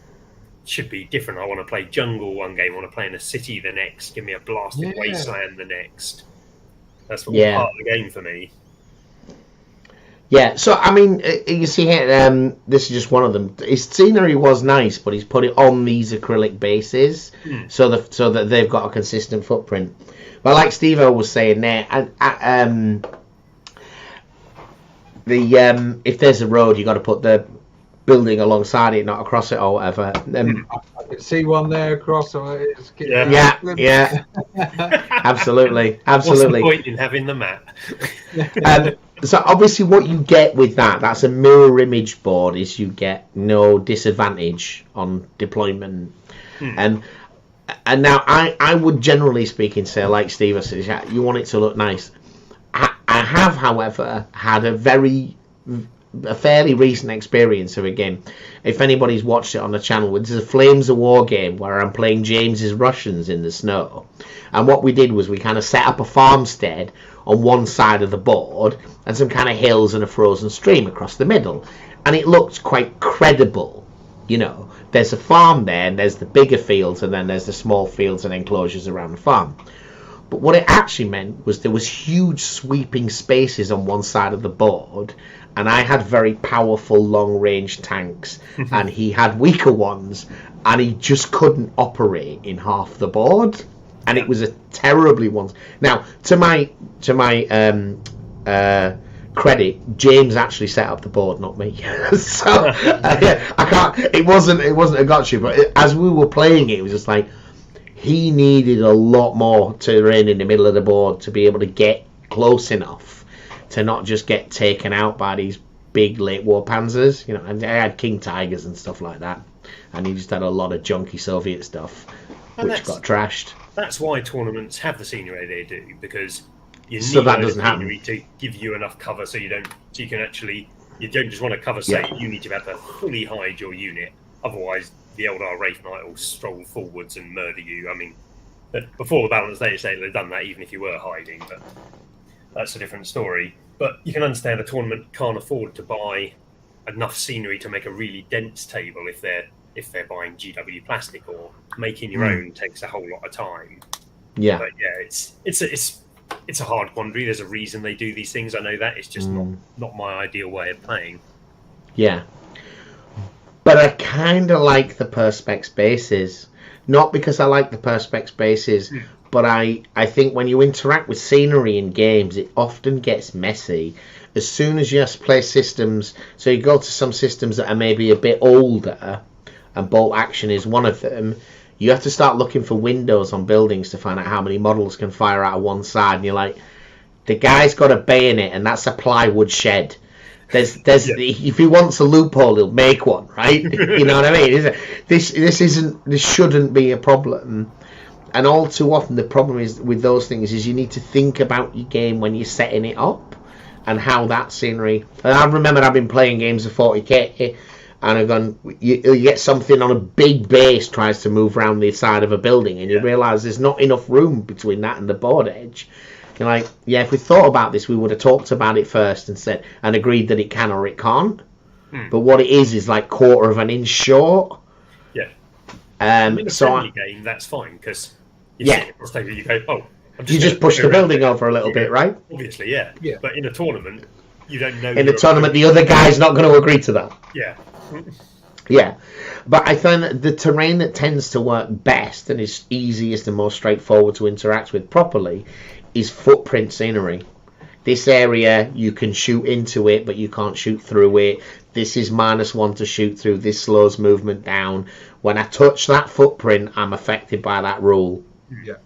It should be different. I want to play jungle one game, I want to play in a city the next, give me a blasted wasteland the next. That's all part of the game for me. Yeah, so I mean, you see here, this is just one of them. His scenery was nice, but he's put it on these acrylic bases, so that they've got a consistent footprint. But like Stevo was saying there, if there's a road, you got to put the building alongside it, not across it or whatever. I can see one there across. So yeah, absolutely. What's the point in having the map? So obviously what you get with that's a mirror image board, is you get no disadvantage on deployment. And now I would generally speaking say, like Steve said, you want it to look nice. I have, however, had a fairly recent experience of a game. If anybody's watched it on the channel, this is a Flames of War game where I'm playing James's Russians in the snow. And what we did was we kind of set up a farmstead on one side of the board and some kind of hills and a frozen stream across the middle. And it looked quite credible. There's a farm there, and there's the bigger fields, and then there's the small fields and enclosures around the farm. But what it actually meant was there was huge sweeping spaces on one side of the board, and I had very powerful long-range tanks, and he had weaker ones, and he just couldn't operate in half the board, and it was a terribly one. Now, to my credit, James actually set up the board, not me. So I can't. It wasn't a gotcha, but as we were playing it was just like he needed a lot more terrain in the middle of the board to be able to get close enough to not just get taken out by these big late war panzers. And I had King Tigers and stuff like that, and he just had a lot of junky Soviet stuff, which got trashed. That's why tournaments have the scenery they do, because you need that doesn't scenery happen to give you enough cover, so you don't just want to cover state. You need to be able to fully hide your unit, otherwise the Eldar Wraith Knight will stroll forwards and murder you. I mean, before the Balance Day say they've done that even if you were hiding, but that's a different story. But you can understand a tournament can't afford to buy enough scenery to make a really dense table if they're buying GW plastic, or making your own takes a whole lot of time. Yeah. But yeah, it's a hard quandary. There's a reason they do these things. I know that. It's just not my ideal way of playing. Yeah. But I kind of like the Perspex bases. Not because I like the Perspex bases, but I think when you interact with scenery in games, it often gets messy. As soon as you have to play systems, so you go to some systems that are maybe a bit older, and bolt action is one of them, you have to start looking for windows on buildings to find out how many models can fire out of one side, and you're like, the guy's got a bayonet and that's a plywood shed. If he wants a loophole, he'll make one, right? You know what I mean? This shouldn't be a problem. And all too often the problem is with those things is you need to think about your game when you're setting it up and how that scenery. And I remember I've been playing games of 40k, and I've gone, you get something on a big base tries to move around the side of a building, and you realise there's not enough room between that and the board edge. You're like, yeah, if we thought about this, we would have talked about it first and agreed that it can or it can't. But what it is like quarter of an inch short. Yeah. In a game, that's fine, because you go, you just push the building over a little bit, right? Obviously, yeah. But in a tournament, you don't know. In a tournament, the other guy's not going to agree to that. Yeah. Yeah, but I find that the terrain that tends to work best and is easiest and most straightforward to interact with properly is footprint scenery. This area, you can shoot into it, but you can't shoot through it. This is -1 to shoot through. This slows movement down. When I touch that footprint, I'm affected by that rule. Yeah.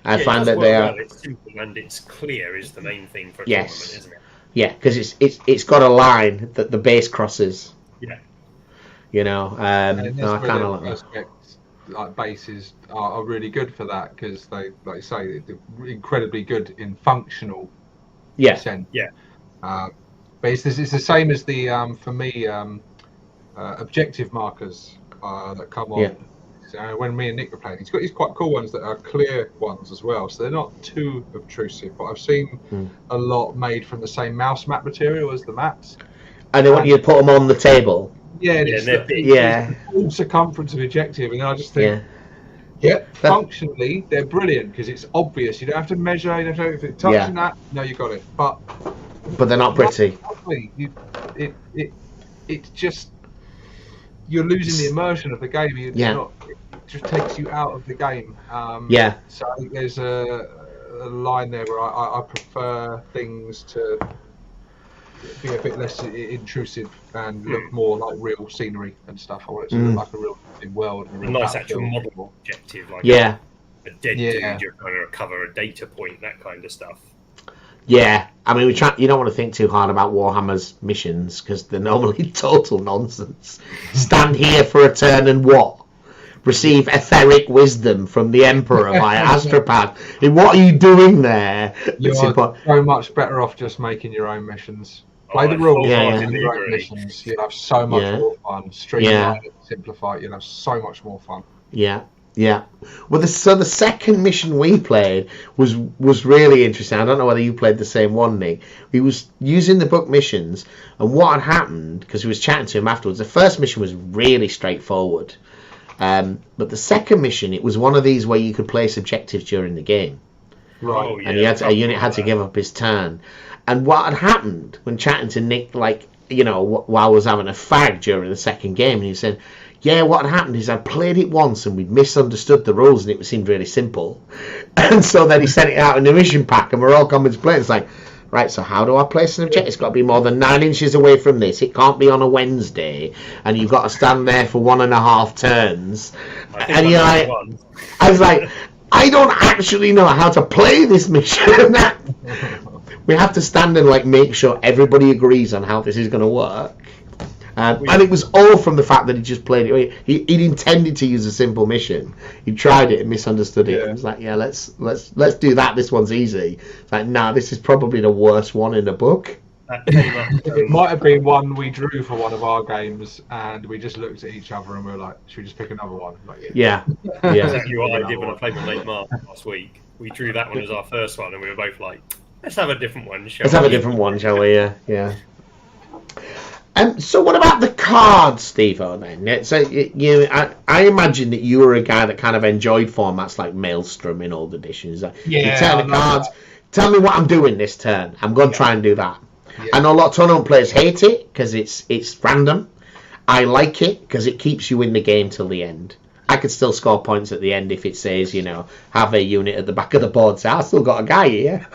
I find that they are. Well. It's simple and it's clear is the main thing for a Yes. tournament, isn't it? Yeah, because it's got a line that the base crosses. Yeah. You know, no, I kind of like that. Like bases are really good for that because they, like you say, they're incredibly good in functional sense. Yeah. But it's the same as the for me objective markers that come on. Yeah. So when me and Nick were playing, he's got these quite cool ones that are clear ones as well. So they're not too obtrusive. But I've seen a lot made from the same mouse map material as the maps. And they want you to put them on the table. Yeah, Yeah. Full circumference of objective, and then I just think, functionally they're brilliant because it's obvious. You don't have to measure. You don't have to, if it's touching that, no, you got it. But they're not pretty. It's just you're losing the immersion of the game. It just takes you out of the game. So I think there's a line there where I prefer things to be a bit less intrusive and look more like real scenery and stuff. I want it to look like a real world. And a nice actual model objective, like a dead dude, you're trying to recover a data point, that kind of stuff. Yeah, I mean, you don't want to think too hard about Warhammer's missions because they're normally total nonsense. Stand here for a turn and what? Receive etheric wisdom from the Emperor via Astropath. What are you doing there? You're so much better off just making your own missions. Play the rules and your own missions. You'll have so much more fun. Streamline it, simplify it. You'll have so much more fun. Yeah. Well, so the second mission we played was really interesting. I don't know whether you played the same one, Nick. We was using the book missions, and what had happened, because we was chatting to him afterwards, the first mission was really straightforward. But the second mission, it was one of these where you could place objectives during the game. Right. And a unit had to give up his turn. And what had happened when chatting to Nick, while I was having a fag during the second game, and he said, what had happened is I played it once and we'd misunderstood the rules and it seemed really simple. And so then he sent it out in the mission pack and we're all coming to play. It's like, right, so how do I place an objective? It's got to be more than 9 inches away from this. It can't be on a Wednesday. And you've got to stand there for 1.5 turns. And you're like, I was like, I don't actually know how to play this mission. We have to stand and make sure everybody agrees on how this is going to work. And it was all from the fact that he just played it. He'd intended to use a simple mission. He tried it and misunderstood it. It was like, let's do that. This one's easy. It's like, nah, this is probably the worst one in the book. It might have been one we drew for one of our games, and we just looked at each other and we were like, should we just pick another one? Yeah. Exactly what I did when I played with Late Mark last week. We drew that one as our first one, and we were both like, let's have a different one, shall we? Yeah. So what about the cards, Stevo, then? So I imagine that you were a guy that kind of enjoyed formats like Maelstrom in old editions. You turn the cards, tell me what I'm doing this turn. I'm going to try and do that. I know a lot of tournament players hate it because it's random. I like it because it keeps you in the game till the end. I could still score points at the end if it says, have a unit at the back of the board. So I still got a guy here.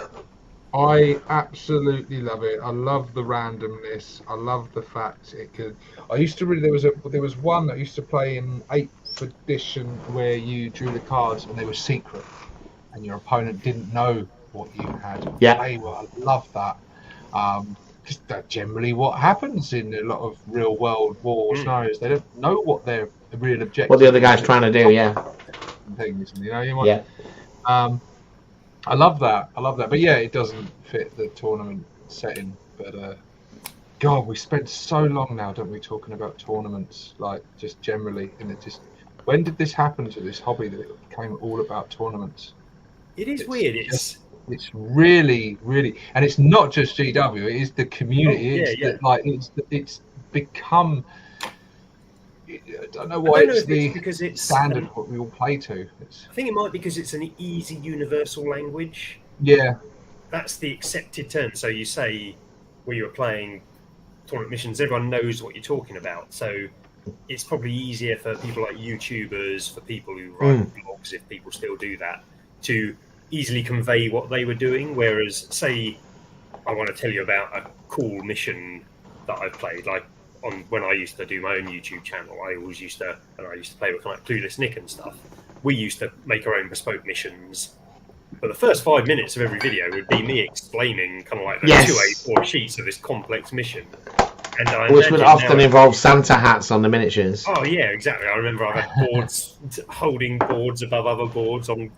I absolutely love it. I love the randomness. I love the fact it could. I used to really. There was one that I used to play in 8th edition where you drew the cards and they were secret, and your opponent didn't know what you had. Yeah. I love that. Because that's generally what happens in a lot of real world war scenarios. They don't know what their real objective. What the other guy's trying to do. Things, I love that. But it doesn't fit the tournament setting. But God, we spent so long now, don't we, talking about tournaments, just generally. And it just, when did this happen to this hobby that it became all about tournaments? It's weird. It's really, really, and it's not just GW. It is the community. It's become. I don't know why because it's standard what we all play to. I think it might be because it's an easy universal language. Yeah. That's the accepted term. So you say where you're playing tournament missions, everyone knows what you're talking about. So it's probably easier for people like YouTubers, for people who write blogs, if people still do that, to easily convey what they were doing. Whereas, say, I want to tell you about a cool mission that I've played, like when I used to do my own YouTube channel, I used to play with kind of like Clueless Nick and stuff. We used to make our own bespoke missions. But the first 5 minutes of every video would be me explaining kind of like the 2 A4 sheets of this complex mission. And which would often involve Santa hats on the miniatures. Oh, yeah, exactly. I remember I had boards, holding boards above other boards on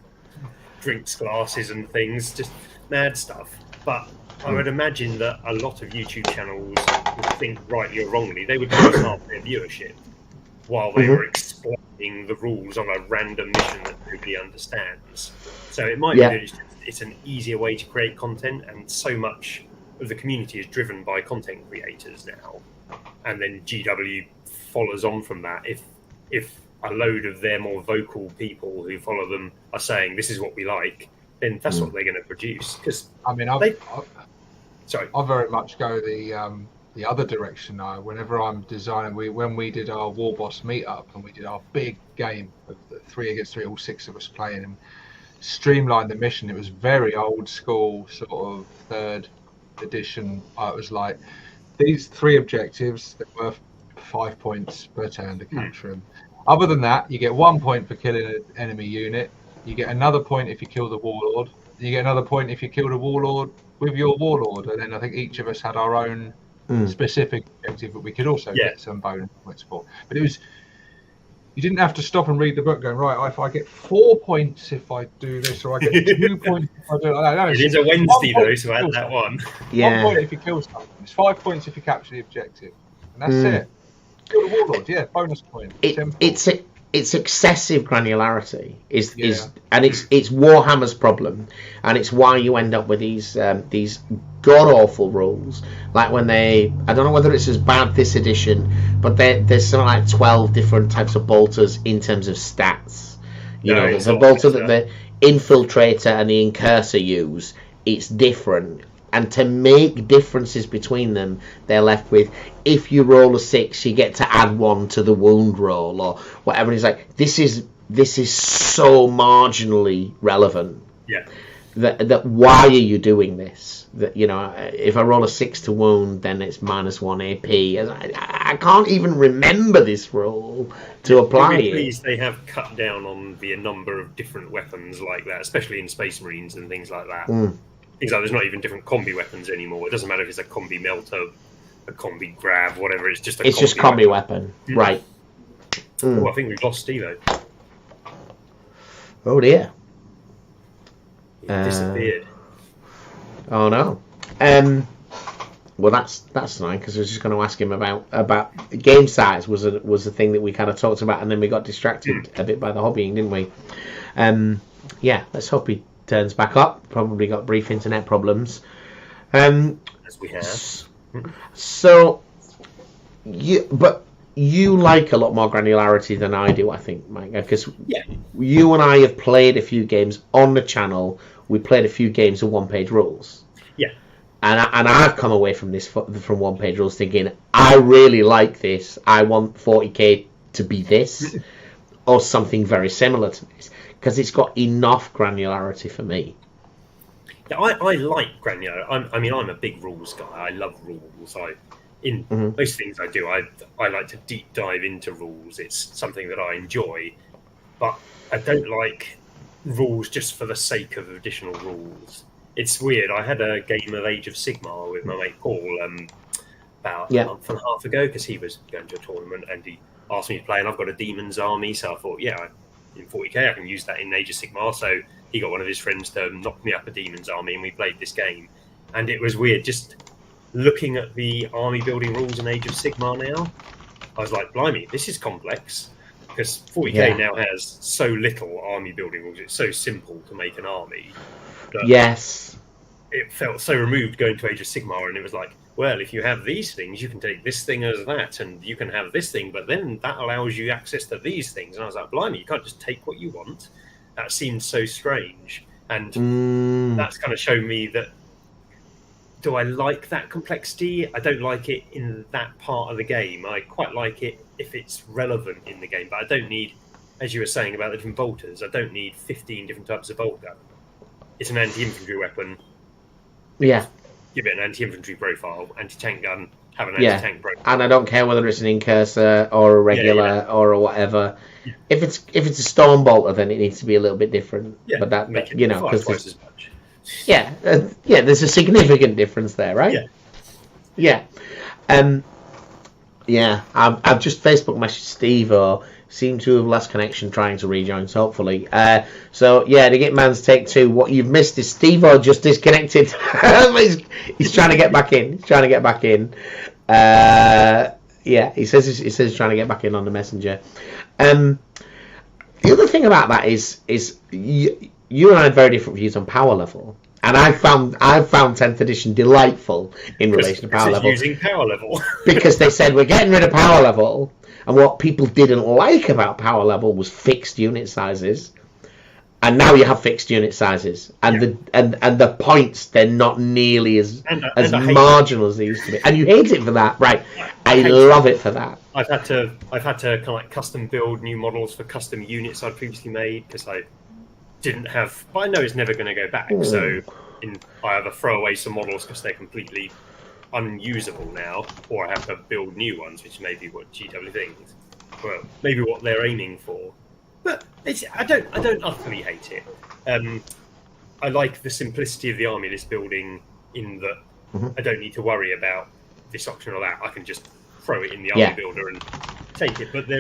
drinks glasses and things, just mad stuff. But I would imagine that a lot of YouTube channels would think, rightly or wrongly, they would lose half their viewership while they were explaining the rules on a random mission that nobody understands. So it might be that it's an easier way to create content, and so much of the community is driven by content creators now. And then GW follows on from that. If a load of their more vocal people who follow them are saying this is what we like, then that's what they're going to produce. Because I mean, I very much go the other direction now. Whenever I'm designing, when we did our War Boss meetup and we did our big game of the 3 against 3, all 6 of us playing, and streamlined the mission. It was very old school, sort of 3rd edition. It was like these 3 objectives that were 5 points per turn to capture them. Other than that, you get 1 point for killing an enemy unit. You get another point if you kill the warlord. You get another point if you kill the warlord with your warlord. And then I think each of us had our own specific objective, but we could also get some bonus points for. But it was, you didn't have to stop and read the book going, right, if I get 4 points if I do this, or I get 2 points if I do it like that. No, it is a Wednesday though, so add that one. 1 point if you kill something. It's 5 points if you capture the objective. And that's it. Kill the warlord, bonus point. It's excessive granularity and it's Warhammer's problem, and it's why you end up with these god awful rules. Like when I don't know whether it's as bad this edition, but there's something like 12 different types of bolters in terms of stats. There's a bolter that the infiltrator and the incursor use. It's different. And to make differences between them, they're left with, if you roll a 6, you get to add 1 to the wound roll or whatever. It's like, this is so marginally relevant. Yeah. That why are you doing this? That if I roll a 6 to wound, then it's -1 AP. I can't even remember this roll to apply it. Please, they have cut down on the number of different weapons like that, especially in Space Marines and things like that. Things like there's not even different combi weapons anymore. It doesn't matter if it's a combi melter, a combi grab, whatever. It's just combi weapon. Right. Oh, I think we've lost Stevo. Oh dear. He disappeared. Oh no. Well, that's annoying, because I was just going to ask him about game size was the thing that we kind of talked about, and then we got distracted a bit by the hobbying, didn't we? Let's hope he turns back up. Probably got brief internet problems. As we have. So, you like a lot more granularity than I do, I think, Mike, because you and I have played a few games on the channel. We played a few games of one-page rules. Yeah. And I've come away from from one-page rules thinking, I really like this. I want 40k to be this, or something very similar to this, because it's got enough granularity for me. Yeah, I like granular. I'm a big rules guy. I love rules. Most things I do, I like to deep dive into rules. It's something that I enjoy, but I don't like rules just for the sake of additional rules. It's weird. I had a game of Age of Sigmar with my mate Paul about a month and a half ago, because he was going to a tournament and he asked me to play, and I've got a Demon's Army, so I thought, in 40k I can use that in Age of Sigmar. So he got one of his friends to knock me up a Demon's Army, and we played this game. And it was weird, just looking at the army building rules in Age of Sigmar now. I was like, blimey, this is complex, because 40k now has so little army building rules. It's so simple to make an army. Yes. It felt so removed going to Age of Sigmar, and it was like, well, if you have these things, you can take this thing as that, and you can have this thing, but then that allows you access to these things. And I was like, blimey, you can't just take what you want. That seemed so strange. And that's kind of shown me that do I like that complexity? I don't like it in that part of the game. I quite like it if it's relevant in the game, but I don't need, as you were saying about the different bolters, I don't need 15 different types of bolt gun. It's an anti-infantry weapon. Yeah. Give it an anti-infantry profile. Anti-tank gun, have an anti-tank profile. And I don't care whether it's an incursor or a regular or a whatever. Yeah. If it's a stone bolter, then it needs to be a little bit different. Yeah, but that you know, because twice as much. Yeah, there's a significant difference there, right? Yeah. I've just Facebook messaged Stevo. Seem to have lost connection trying to rejoin, hopefully. So to get man's take 2, what you've missed is Stevo just disconnected. He's trying to get back in. He says he's trying to get back in on the messenger. The other thing about that is you and I had very different views on power level, and I've found 10th edition delightful in relation to power level. Using power level because they said we're getting rid of power level, and what people didn't like about power level was fixed unit sizes, and now you have fixed unit sizes, and the points, they're not nearly as marginal as they used to be, and you hate it for that, right? I love it for that. I've had to kind of like custom build new models for custom units I'd previously made because I didn't have. But I know it's never going to go back, so I either throw away some models because they're completely unusable now, or I have to build new ones, which may be what GW thinks, well, maybe what they're aiming for. But I don't utterly hate it. I like the simplicity of the army list building in that I don't need to worry about this option or that. I can just throw it in the army builder and take it. But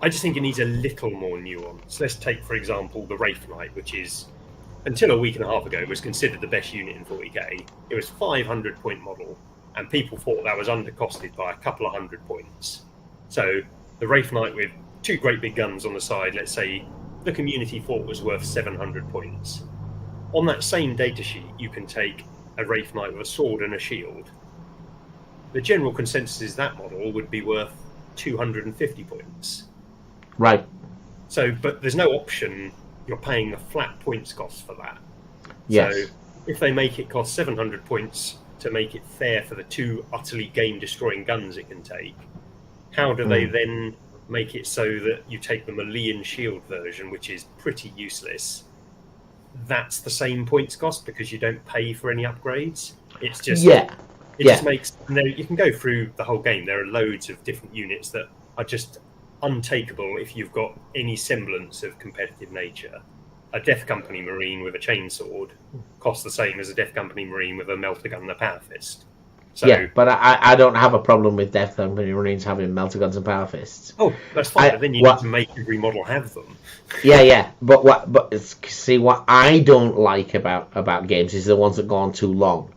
I just think it needs a little more nuance. Let's take, for example, the Wraith Knight, which is, until a week and a half ago, was considered the best unit in 40k. It was 500 point model, and people thought that was undercosted by a couple of hundred points. So the Wraith Knight with 2 great big guns on the side, let's say the community thought was worth 700 points. On that same datasheet, you can take a Wraith Knight with a sword and a shield. The general consensus is that model would be worth 250 points. Right. So, but there's no option. You're paying the flat points cost for that. Yes. So if they make it cost 700 points to make it fair for the 2 utterly game-destroying guns it can take, how do they then make it so that you take the Malian shield version, which is pretty useless? That's the same points cost because you don't pay for any upgrades. It's just just makes. You can go through the whole game. There are loads of different units that are just untakeable if you've got any semblance of competitive nature. A Death Company Marine with a chainsword costs the same as a Death Company Marine with a melter gun and a power fist. So, but I don't have a problem with Death Company Marines having melter guns and power fists. Oh, that's fine. But then you need to make every model have them. But see, what I don't like about games is the ones that go on too long,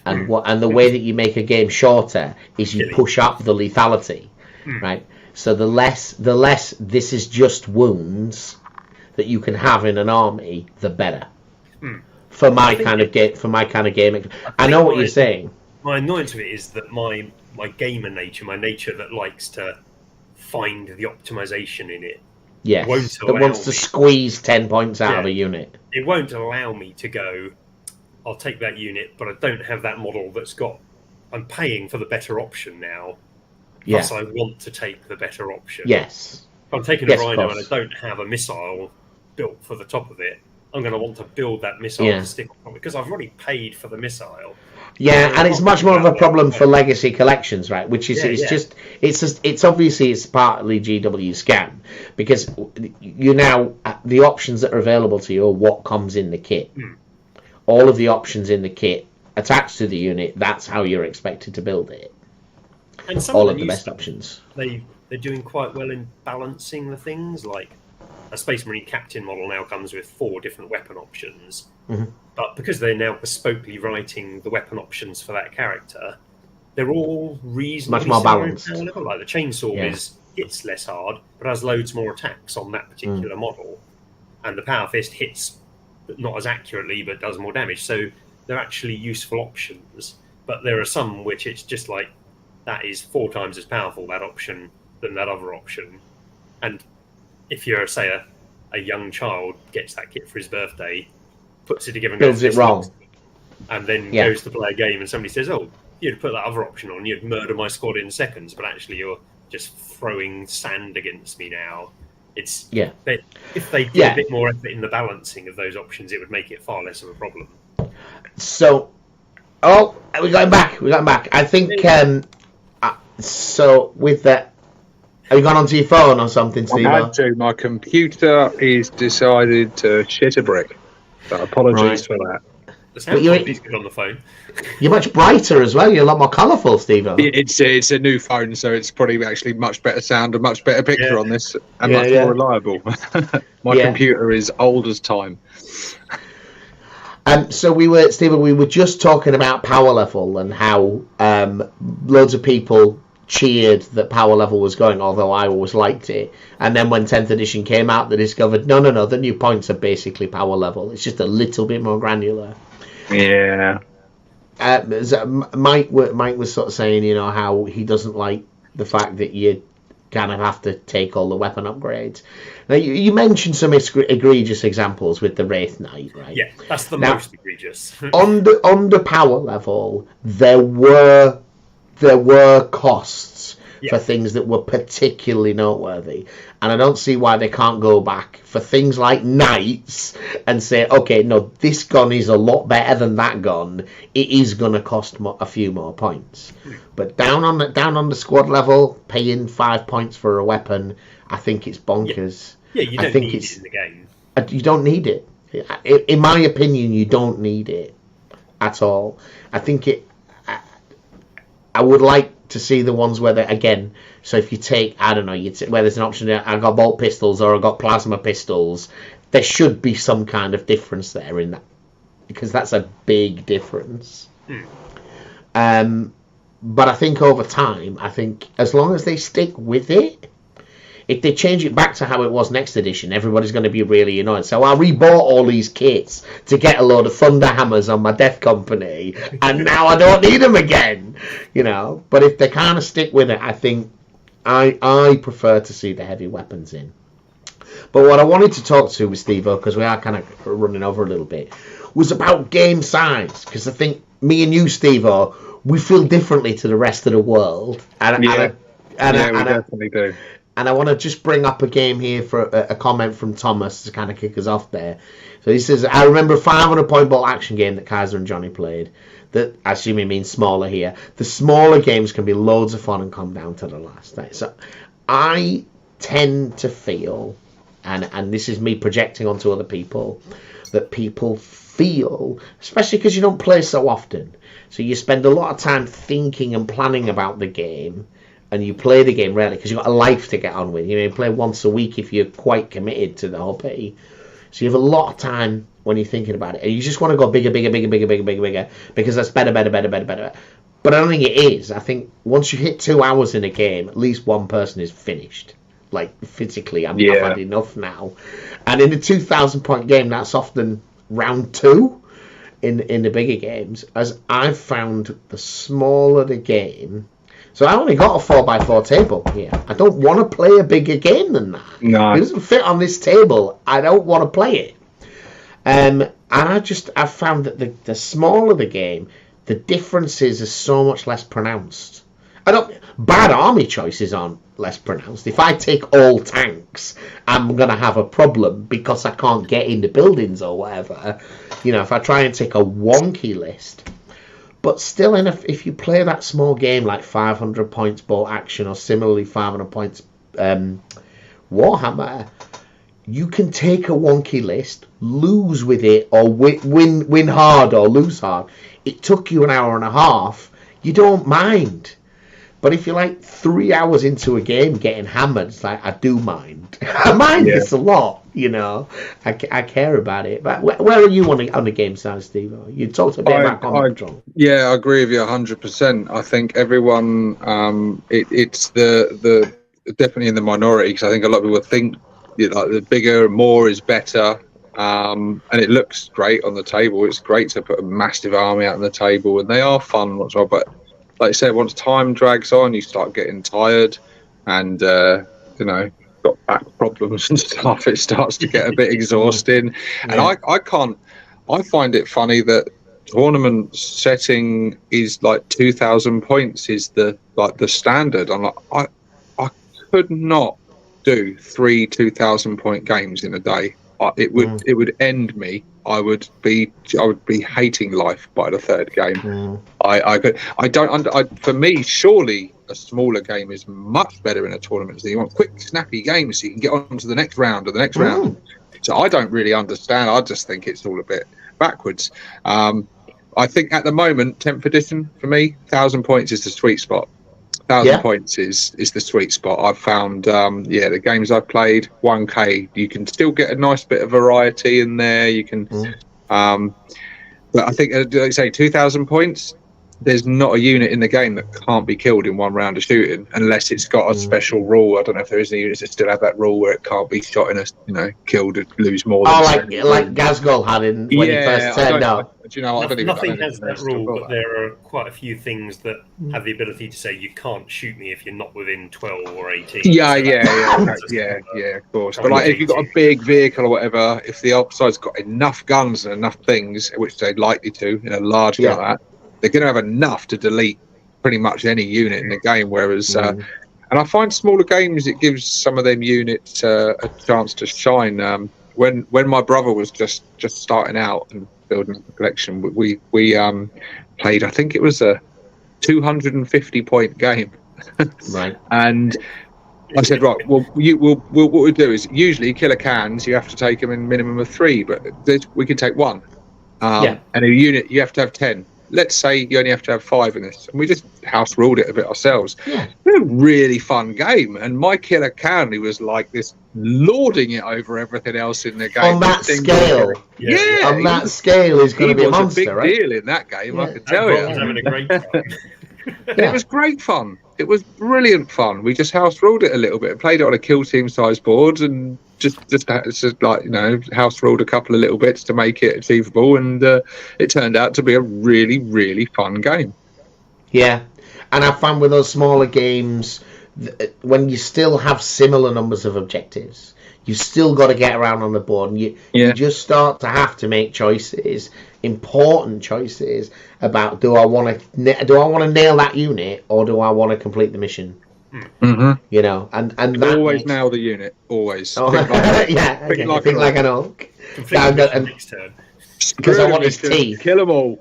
and the way that you make a game shorter is you push up the lethality, right? So the less this is just wounds that you can have in an army, the better. For my kind of game. I know what you're saying. My annoyance of it is that my gamer nature, my nature that likes to find the optimization in it, that wants to squeeze 10 points out of a unit. It won't allow me to go, I'll take that unit, but I don't have that model I'm paying for the better option now. Plus I want to take the better option. Yes. If I'm taking a Rhino and I don't have a missile built for the top of it, I'm going to want to build that missile to stick on because I've already paid for the missile. Yeah, and it's much more of a problem for legacy collections, right? Which is it's obviously it's partly GW scam because you now the options that are available to you are what comes in the kit. All of the options in the kit attached to the unit. That's how you're expected to build it. And some all of the best options. They're doing quite well in balancing the things. Like a Space Marine Captain model now comes with 4 different weapon options. But because they're now bespokely writing the weapon options for that character, they're all reasonably much more balanced. Like the chainsaw hits less hard, but has loads more attacks on that particular model, and the power fist hits not as accurately but does more damage. So they're actually useful options. But there are some which it's just like that is 4 times as powerful that option than that other option, and if you're say a young child gets that kit for his birthday, puts it together and builds it wrong. and then goes to play a game and somebody says, "Oh, you'd put that other option on, you'd murder my squad in seconds," but actually you're just throwing sand against me now. It's if they did a bit more effort in the balancing of those options, it would make it far less of a problem. So, we got him back. I think so. With that, have you gone onto your phone or something, Steve? I had to. My computer is decided to shit a brick. So apologies for that. The sound quality's good on the phone. You're much brighter as well. You're a lot more colourful, Steve. It's a new phone, so it's probably actually much better sound and much better picture on this, and much more reliable. My computer is old as time. So we were just talking about power level and how loads of people cheered that power level was going, although I always liked it. And then when 10th edition came out, they discovered no, the new points are basically power level. It's just a little bit more granular. Yeah. Mike was sort of saying, how he doesn't like the fact that you kind of have to take all the weapon upgrades. Now, you mentioned some egregious examples with the Wraith Knight, right? Yeah, that's the most egregious. on the power level, there were costs for things that were particularly noteworthy, and I don't see why they can't go back for things like knights and say, okay, no, this gun is a lot better than that gun. It is going to cost a few more points, but down on the squad level, paying 5 points for a weapon, I think it's bonkers. Yeah, you don't need it in the game. You don't need it. In my opinion, you don't need it at all. I think I would like to see the ones where so if you take, I don't know, where there's an option, I got bolt pistols or I got plasma pistols, there should be some kind of difference there in that, because that's a big difference. But I think over time, as long as they stick with it, if they change it back to how it was next edition, everybody's going to be really annoyed. So I rebought all these kits to get a load of thunder hammers on my Death Company, and now I don't need them again. But if they kind of stick with it, I think I prefer to see the heavy weapons in. But what I wanted to talk to with Stevo, because we are kind of running over a little bit, was about game size. Because I think me and you, Stevo, we feel differently to the rest of the world. We definitely do. And I want to just bring up a game here for a comment from Thomas to kind of kick us off there. So he says, I remember a 500 point ball action game that Kaiser and Johnny played. That, I assume he means smaller here. The smaller games can be loads of fun and come down to the last day. So I tend to feel, and this is me projecting onto other people, that people feel, especially because you don't play so often, so you spend a lot of time thinking and planning about the game, and you play the game rarely because you've got a life to get on with. You play once a week if you're quite committed to the hobby. So you have a lot of time when you're thinking about it. And you just want to go bigger, because that's better. But I don't think it is. I think once you hit 2 hours in a game, at least one person is finished. Like, physically, I've had enough now. And in a 2,000 point game, that's often round 2 in the bigger games. As I've found, the smaller the game... So I only got a 4x4 table here. I don't want to play a bigger game than that. No. It doesn't fit on this table. I don't want to play it. And I've found that the smaller the game, the differences are so much less pronounced. Bad army choices aren't less pronounced. If I take all tanks, I'm going to have a problem because I can't get into buildings or whatever. If I try and take a wonky list... But still, if you play that small game like 500 points bolt action or similarly 500 points Warhammer, you can take a wonky list, lose with it, or win hard or lose hard. It took you an hour and a half. You don't mind. But if you're like 3 hours into a game getting hammered, it's like, I do mind. I mind this a lot, I care about it. But where are you on the game size, Steve? You talked a bit about combat control. Yeah, I agree with you 100%. I think everyone, it's the definitely in the minority, because I think a lot of people think like the bigger, more is better. And it looks great on the table. It's great to put a massive army out on the table, and they are fun, but like you said, once time drags on, you start getting tired, and got back problems and stuff. It starts to get a bit exhausting, and I find it funny that tournament setting is like 2,000 points is the standard. I'm like, I could not do 3 2,000 point games in a day. It would end me. I would be hating life by the third game. For me, surely a smaller game is much better in a tournament. So you want quick, snappy games so you can get on to the next round or the next round. So I don't really understand. I just think it's all a bit backwards. I think at the moment, 10th edition for me, 1,000 points is the sweet spot. 1,000 points is the sweet spot. I've found, the games I've played, 1K, you can still get a nice bit of variety in there. You can, but I think, like I say, 2,000 points, there's not a unit in the game that can't be killed in one round of shooting unless it's got a special rule. I don't know if there is any units that still have that rule where it can't be shot in killed and lose more than like Gazgol had when he first turned up. Do you know what? Nothing has that rule, but there are quite a few things that have the ability to say you can't shoot me if you're not within 12 or 18. Yeah, of course. But like if you've got a big vehicle or whatever, if the opposition's got enough guns and enough things, which they're likely to, in a large gun like that, they're going to have enough to delete pretty much any unit in the game. Whereas, and I find smaller games, it gives some of them units a chance to shine. When my brother was just starting out and building a collection, we played. I think it was a 250 point game, right? And I said, right, well, what we do is usually killer cans. You have to take them in minimum of 3, but we can take 1. And a unit you have to have 10. Let's say you only have to have 5 in this, and we just house ruled it a bit ourselves. It was a really fun game, and my killer can, he was like this, lording it over everything else in the game. On that scale, on that scale, is going to be a monster, big deal in that game. I can tell you. Having a great time. It was great fun. It was brilliant fun. We just house ruled it a little bit and played it on a kill team size board and just house ruled a couple of little bits to make it achievable, and it turned out to be a really, really fun game. Yeah, and I found with those smaller games, when you still have similar numbers of objectives, you've still got to get around on the board, and you just start to have to make choices, important choices about do I want to nail that unit or do I want to complete the mission? You know, and that always nail the unit. Always. Oh, think like an orc. Next turn. Because I want his teeth. Kill them all.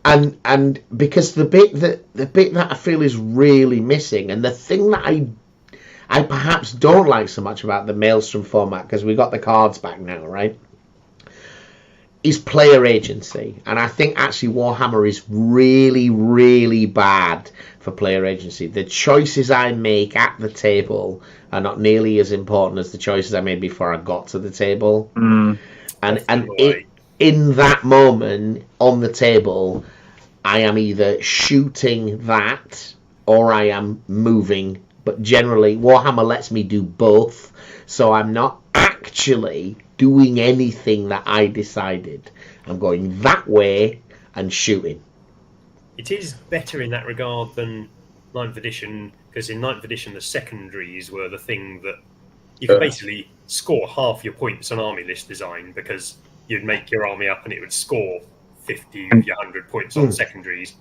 And because the bit that I feel is really missing, and the thing that I perhaps don't like so much about the Maelstrom format, because we got the cards back now, right, is player agency. And I think actually Warhammer is really, really bad for player agency. The choices I make at the table are not nearly as important as the choices I made before I got to the table. In that moment on the table, I am either shooting that or I am moving. But generally, Warhammer lets me do both, so I'm not actually doing anything that I decided. I'm going that way and shooting. It is better in that regard than 9th edition, because in 9th edition the secondaries were the thing that you could basically score half your points on army list design, because you'd make your army up and it would score 50 of your 100 points on secondaries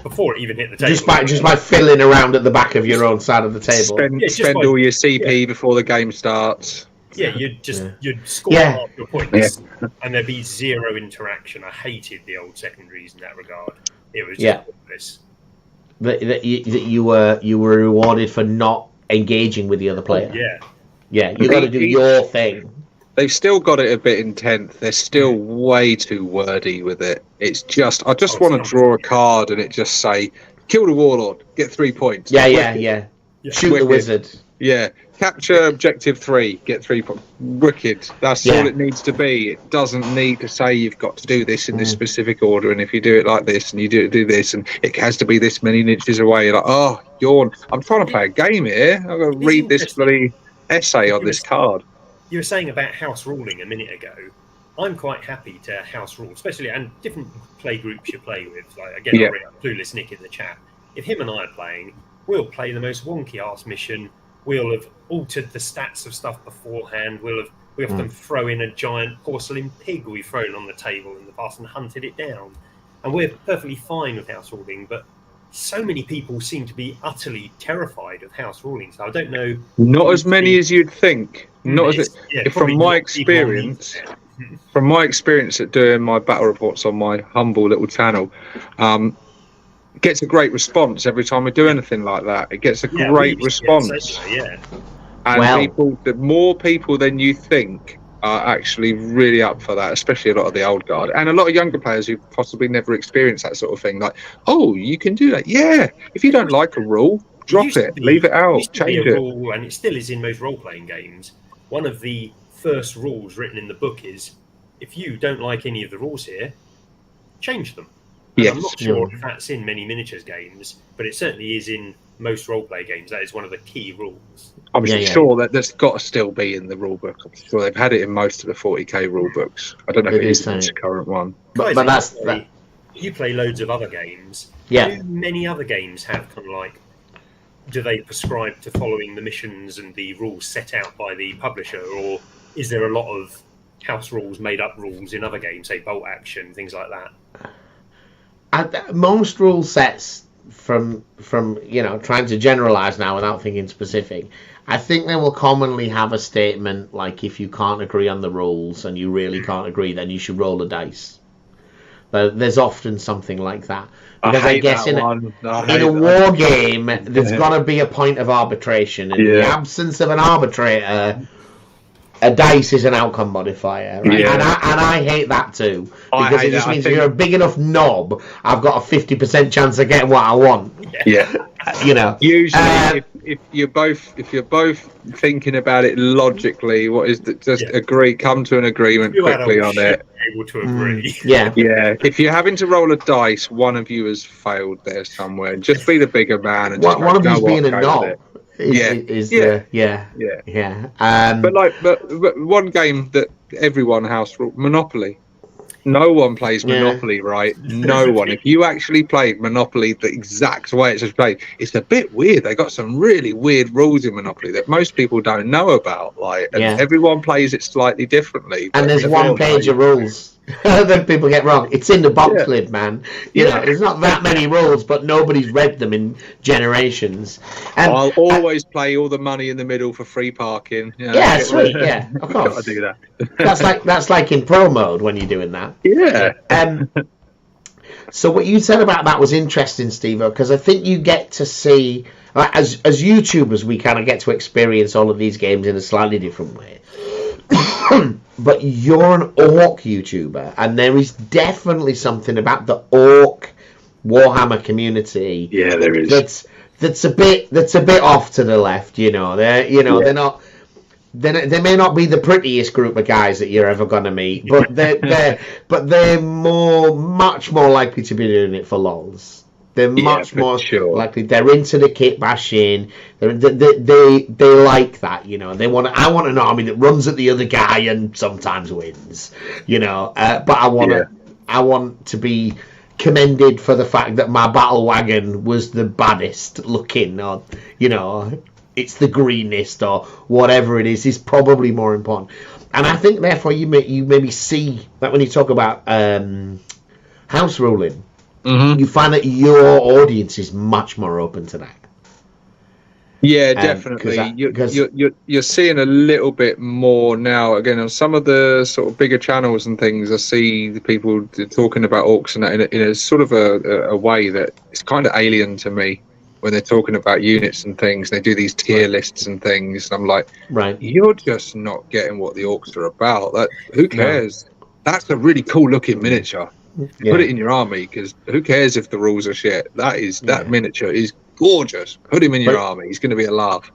before it even hit the table. Just by fiddling around at the back of your own side of the table. Spend all your CP before the game starts. Yeah, you'd score half your points, and there'd be zero interaction. I hated the old secondaries in that regard. It was just this. That you were rewarded for not engaging with the other player. You got to do your thing. They've still got it a bit intense. They're still way too wordy with it. It's just I just want to draw a card and it just say kill the warlord, get 3 points. Shoot the wizard. Capture objective 3, get 3 points. Wicked. That's all it needs to be. It doesn't need to say you've got to do this in this specific order, and if you do it like this and you do this, and it has to be this many inches away. You're like, yawn. I'm trying to play a game here. I've got to read this bloody essay on this card. You were saying about house ruling a minute ago. I'm quite happy to house rule, especially and different play groups you play with. Like again, I read Clueless Nick in the chat. If him and I are playing, we'll play the most wonky ass mission. We'll have altered the stats of stuff beforehand. We often throw in a giant porcelain pig we've thrown on the table in the past and hunted it down. And we're perfectly fine with house ruling, but so many people seem to be utterly terrified of house ruling. So I don't know. Not as many as you'd think. Not as from my experience. From my experience at doing my battle reports on my humble little channel, gets a great response every time we do anything like that. It gets a great response. And people, the more people than you think are actually really up for that, especially a lot of the old guard and a lot of younger players who possibly never experienced that sort of thing. Like, oh, you can do that. Yeah. If you don't like a rule, drop it, leave it out, change it. Rule, and it still is in most role-playing games. One of the first rules written in the book is, if you don't like any of the rules here, change them. Yes. I'm not sure if that's in many miniatures games, but it certainly is in most role-play games. That is one of the key rules. I'm sure that that's got to still be in the rule book. I'm sure they've had it in most of the 40k rule books. I don't know if it is in the current one. But that's that. You play loads of other games. Yeah. Do many other games have kind of like, do they prescribe to following the missions and the rules set out by the publisher, or is there a lot of house rules, made up rules in other games, say bolt action, things like that? Most rule sets, from trying to generalize now without thinking specific, I think they will commonly have a statement like, if you can't agree on the rules and you really can't agree, then you should roll a dice. But there's often something like that, because I guess in a war game there's got to be a point of arbitration, and in the absence of an arbitrator, a dice is an outcome modifier, right? And I hate that too, because it just means if you're a big enough knob, I've got a 50% chance of getting what I want. Usually, if you're both thinking about it logically, agree, come to an agreement quickly on it. Able to agree. If you're having to roll a dice, one of you has failed there somewhere. Just be the bigger man and one of you's being a knob. But one game that everyone house rule, Monopoly. No one plays Monopoly, right? No one. If you actually played Monopoly the exact way it's played, it's a bit weird. They got some really weird rules in Monopoly that most people don't know about. Everyone plays it slightly differently. And there's one page of rules that people get wrong. It's in the box lid, man. There's not that many rules, but nobody's read them in generations. And I'll always play all the money in the middle for free parking. Sweet. Yeah, of course. Gotta do that. that's like in pro mode when you're doing that. Yeah. So what you said about that was interesting, Stevo, because I think you get to see, as YouTubers, we kind of get to experience all of these games in a slightly different way. But you're an orc YouTuber, and there is definitely something about the orc Warhammer community. Yeah, there is. That's a bit off to the left. They're they're not. They may not be the prettiest group of guys that you're ever going to meet, but they're much more likely to be doing it for lols. They're much more likely. They're into the kit bashing. They like that. I want an army that runs at the other guy and sometimes wins. But I want to be commended for the fact that my battle wagon was the baddest looking, or it's the greenest, or whatever it is probably more important. And I think therefore you maybe see that when you talk about house ruling, you find that your audience is much more open to that. Yeah, definitely. You're seeing a little bit more now. Again, on some of the sort of bigger channels and things, I see the people talking about orcs and that in a sort of a way that is kind of alien to me. When they're talking about units and things, they do these tier lists and things. And I'm like, you're just not getting what the orcs are about. Who cares? No. That's a really cool looking miniature. Put it in your army, because who cares if the rules are shit? That miniature is gorgeous. Put him in your army. He's going to be a laugh.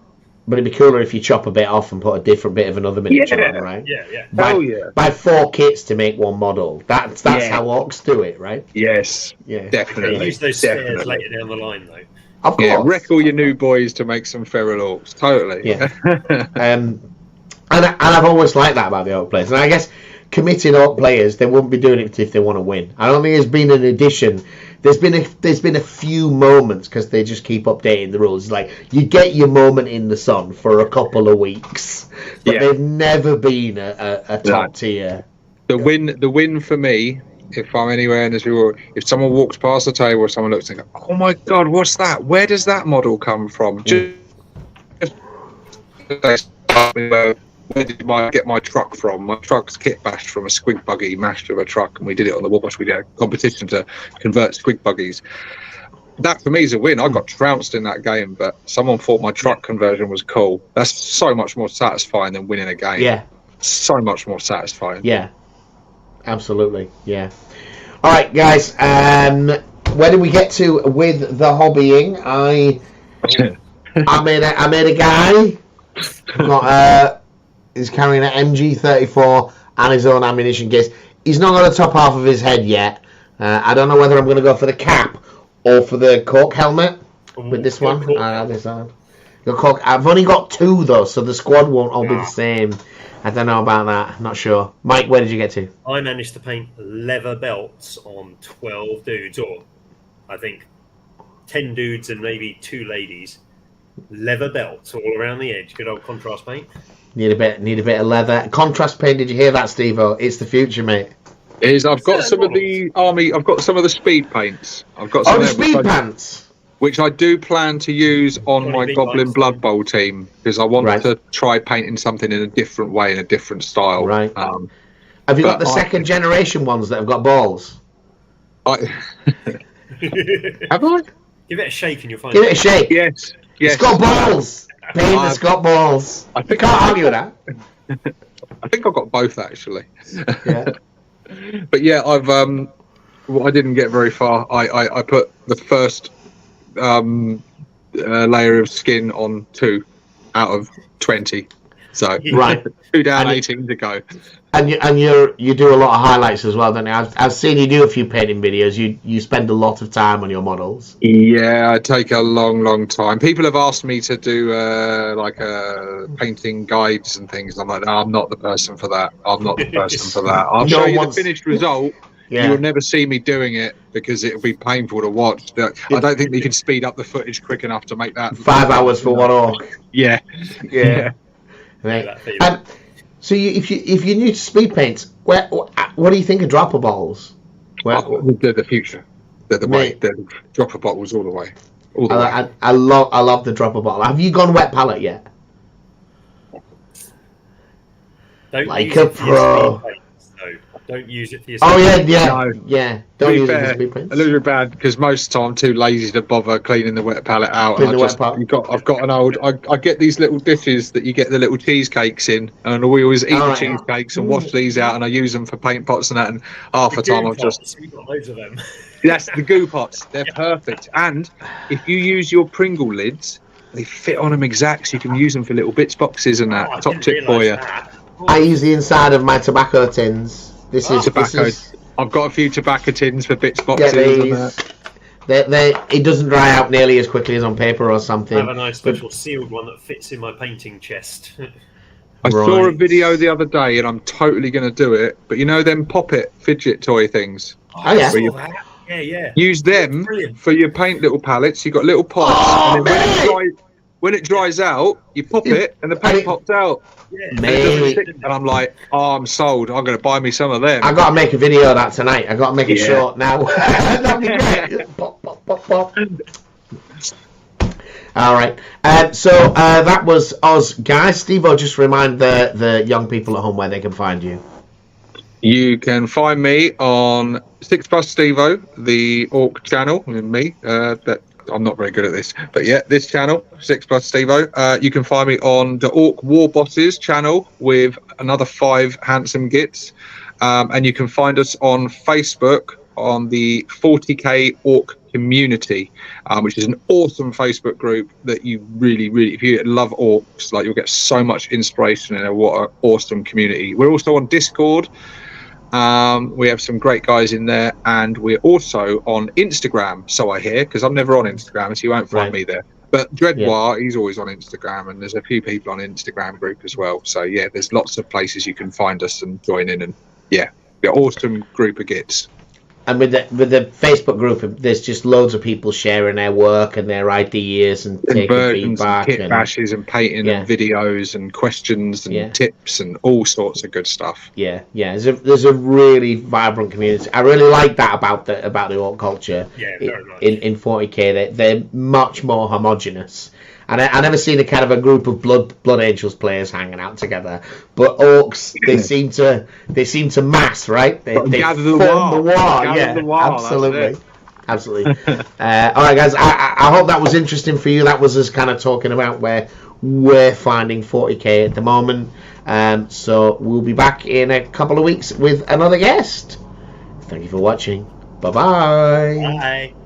But it'd be cooler if you chop a bit off and put a different bit of another miniature on, right? Buy 4 kits to make one model. That's how orcs do it, right? Yes. Yeah. Definitely. Use those spares later down the line, though. Of course. Wreck all your new boys to make some feral orcs. Totally. Yeah. And I've always liked that about the orc players. And I guess committed orc players, they wouldn't be doing it if they want to win. I don't think there's been an addition there's been a few moments because they just keep updating the rules. Like you get your moment in the sun for a couple of weeks, but they've never been a top tier. The win for me, if I'm anywhere in this world, if someone walks past the table or someone looks and goes, "Oh my God, what's that? Where does that model come from?" Where did I get my truck from? My truck's kit bashed from a squig buggy mashed with a truck, and we did it on the Warboss. We did a competition to convert squig buggies. That for me is a win. I got trounced in that game, but someone thought my truck conversion was cool. That's so much more satisfying than winning a game. Yeah, so much more satisfying. Yeah, absolutely. Yeah. All right, guys. Where did we get to with the hobbying? I made a guy. Got he's carrying an MG34 and his own ammunition case. He's not got the top half of his head yet. I don't know whether I'm going to go for the cap or for the cork helmet with this one. The cork. I've only got 2 though, so the squad won't all be the same. I don't know about that. Not sure. Mike, where did you get to? I managed to paint leather belts on 12 dudes, or I think 10 dudes and maybe 2 ladies. Leather belts all around the edge. Good old contrast paint. Need a bit of leather. Contrast paint. Did you hear that, Stevo? It's the future, mate. I've got some of the army. I've got some of the speed paints. I've got some the speed pants, which I do plan to use on my Goblin Blood Bowl team because I want to try painting something in a different way, in a different style. Right. Have you got the second generation ones that have got balls? Have I? Give it a shake and you'll find. Give it a shake. Yes. It's got balls. Paint has got balls. I think can't argue with that. I think I've got both actually. Yeah. But yeah, I've I didn't get very far. I put the first layer of skin on 2 out of 20. So 2 down, 18 to go. And you do a lot of highlights as well, don't you? I've seen you do a few painting videos. You spend a lot of time on your models. Yeah, I take a long time. People have asked me to do painting guides and things. I'm like, no, I'm not the person for that. I'm not the person for that. I'll show you the finished result. Yeah. You will never see me doing it because it'll be painful to watch. I don't think you can speed up the footage quick enough to make that 5 hours for one orc. Yeah. Right. So if you're new to speed paints, what do you think of dropper bottles? They're the future. They're the way. They're dropper bottles all the way. I love the dropper bottle. Have you gone wet palette yet? Don't like a pro. Don't use it for your. Oh yeah. Don't use it for speed paints. A little bit bad because most of the time I'm too lazy to bother cleaning the wet palette out. I've got an old. I get these little dishes that you get the little cheesecakes in, and we always eat the cheesecakes and wash these out, and I use them for paint pots and that. And half the time I've just. We've got loads of them. Yes, the goo pots. They're perfect. And if you use your Pringle lids, they fit on them exact, so you can use them for little bits boxes and that. Top tip for you. I use the inside of my tobacco tins. This is tobacco. I've got a few tobacco tins for bits boxes. It doesn't dry out nearly as quickly as on paper or something. I have a nice special sealed one that fits in my painting chest. I saw a video the other day, and I'm totally going to do it. But you know them Pop-It fidget toy things? Oh yeah. Yeah. Use them for your paint little palettes. You've got little pots, and then when it dries out, you pop it, and the paint pops out. Yeah. And I'm like, I'm sold. I'm going to buy me some of them. I got to make a video of that tonight. I got to make it short now. That'd be great. Pop, pop, pop, pop. All right. So that was us, guys. Stevo, just remind the young people at home where they can find you. You can find me on 6+ Stevo, the Orc channel, and me. I'm not very good at this, but yeah, this channel, 6+ Stevo. You can find me on the Orc War Bosses channel with another 5 handsome gits. And you can find us on Facebook on the 40k Orc community, which is an awesome Facebook group that you really, if you love orcs, like, you'll get so much inspiration in it. What an awesome community. We're also on Discord. We have some great guys in there, and we're also on Instagram, so I hear, because I'm never on Instagram, so you won't find me there. But Dreadwar, he's always on Instagram, and there's a few people on Instagram group as well. So yeah, there's lots of places you can find us and join in, and yeah, we're an awesome group of gits. And with the Facebook group, there's just loads of people sharing their work and their ideas and taking Conversions feedback and kit bashes and painting and videos and questions and tips and all sorts of good stuff. Yeah. There's a really vibrant community. I really like that about the orc culture. Yeah, very much. In 40k, they're much more homogenous. And I never seen a kind of a group of Blood Angels players hanging out together. But orcs, they seem to mass, right? They gather the form war. Absolutely. All right, guys. I hope that was interesting for you. That was us kind of talking about where we're finding 40k at the moment. So we'll be back in a couple of weeks with another guest. Thank you for watching. Bye-bye. Bye.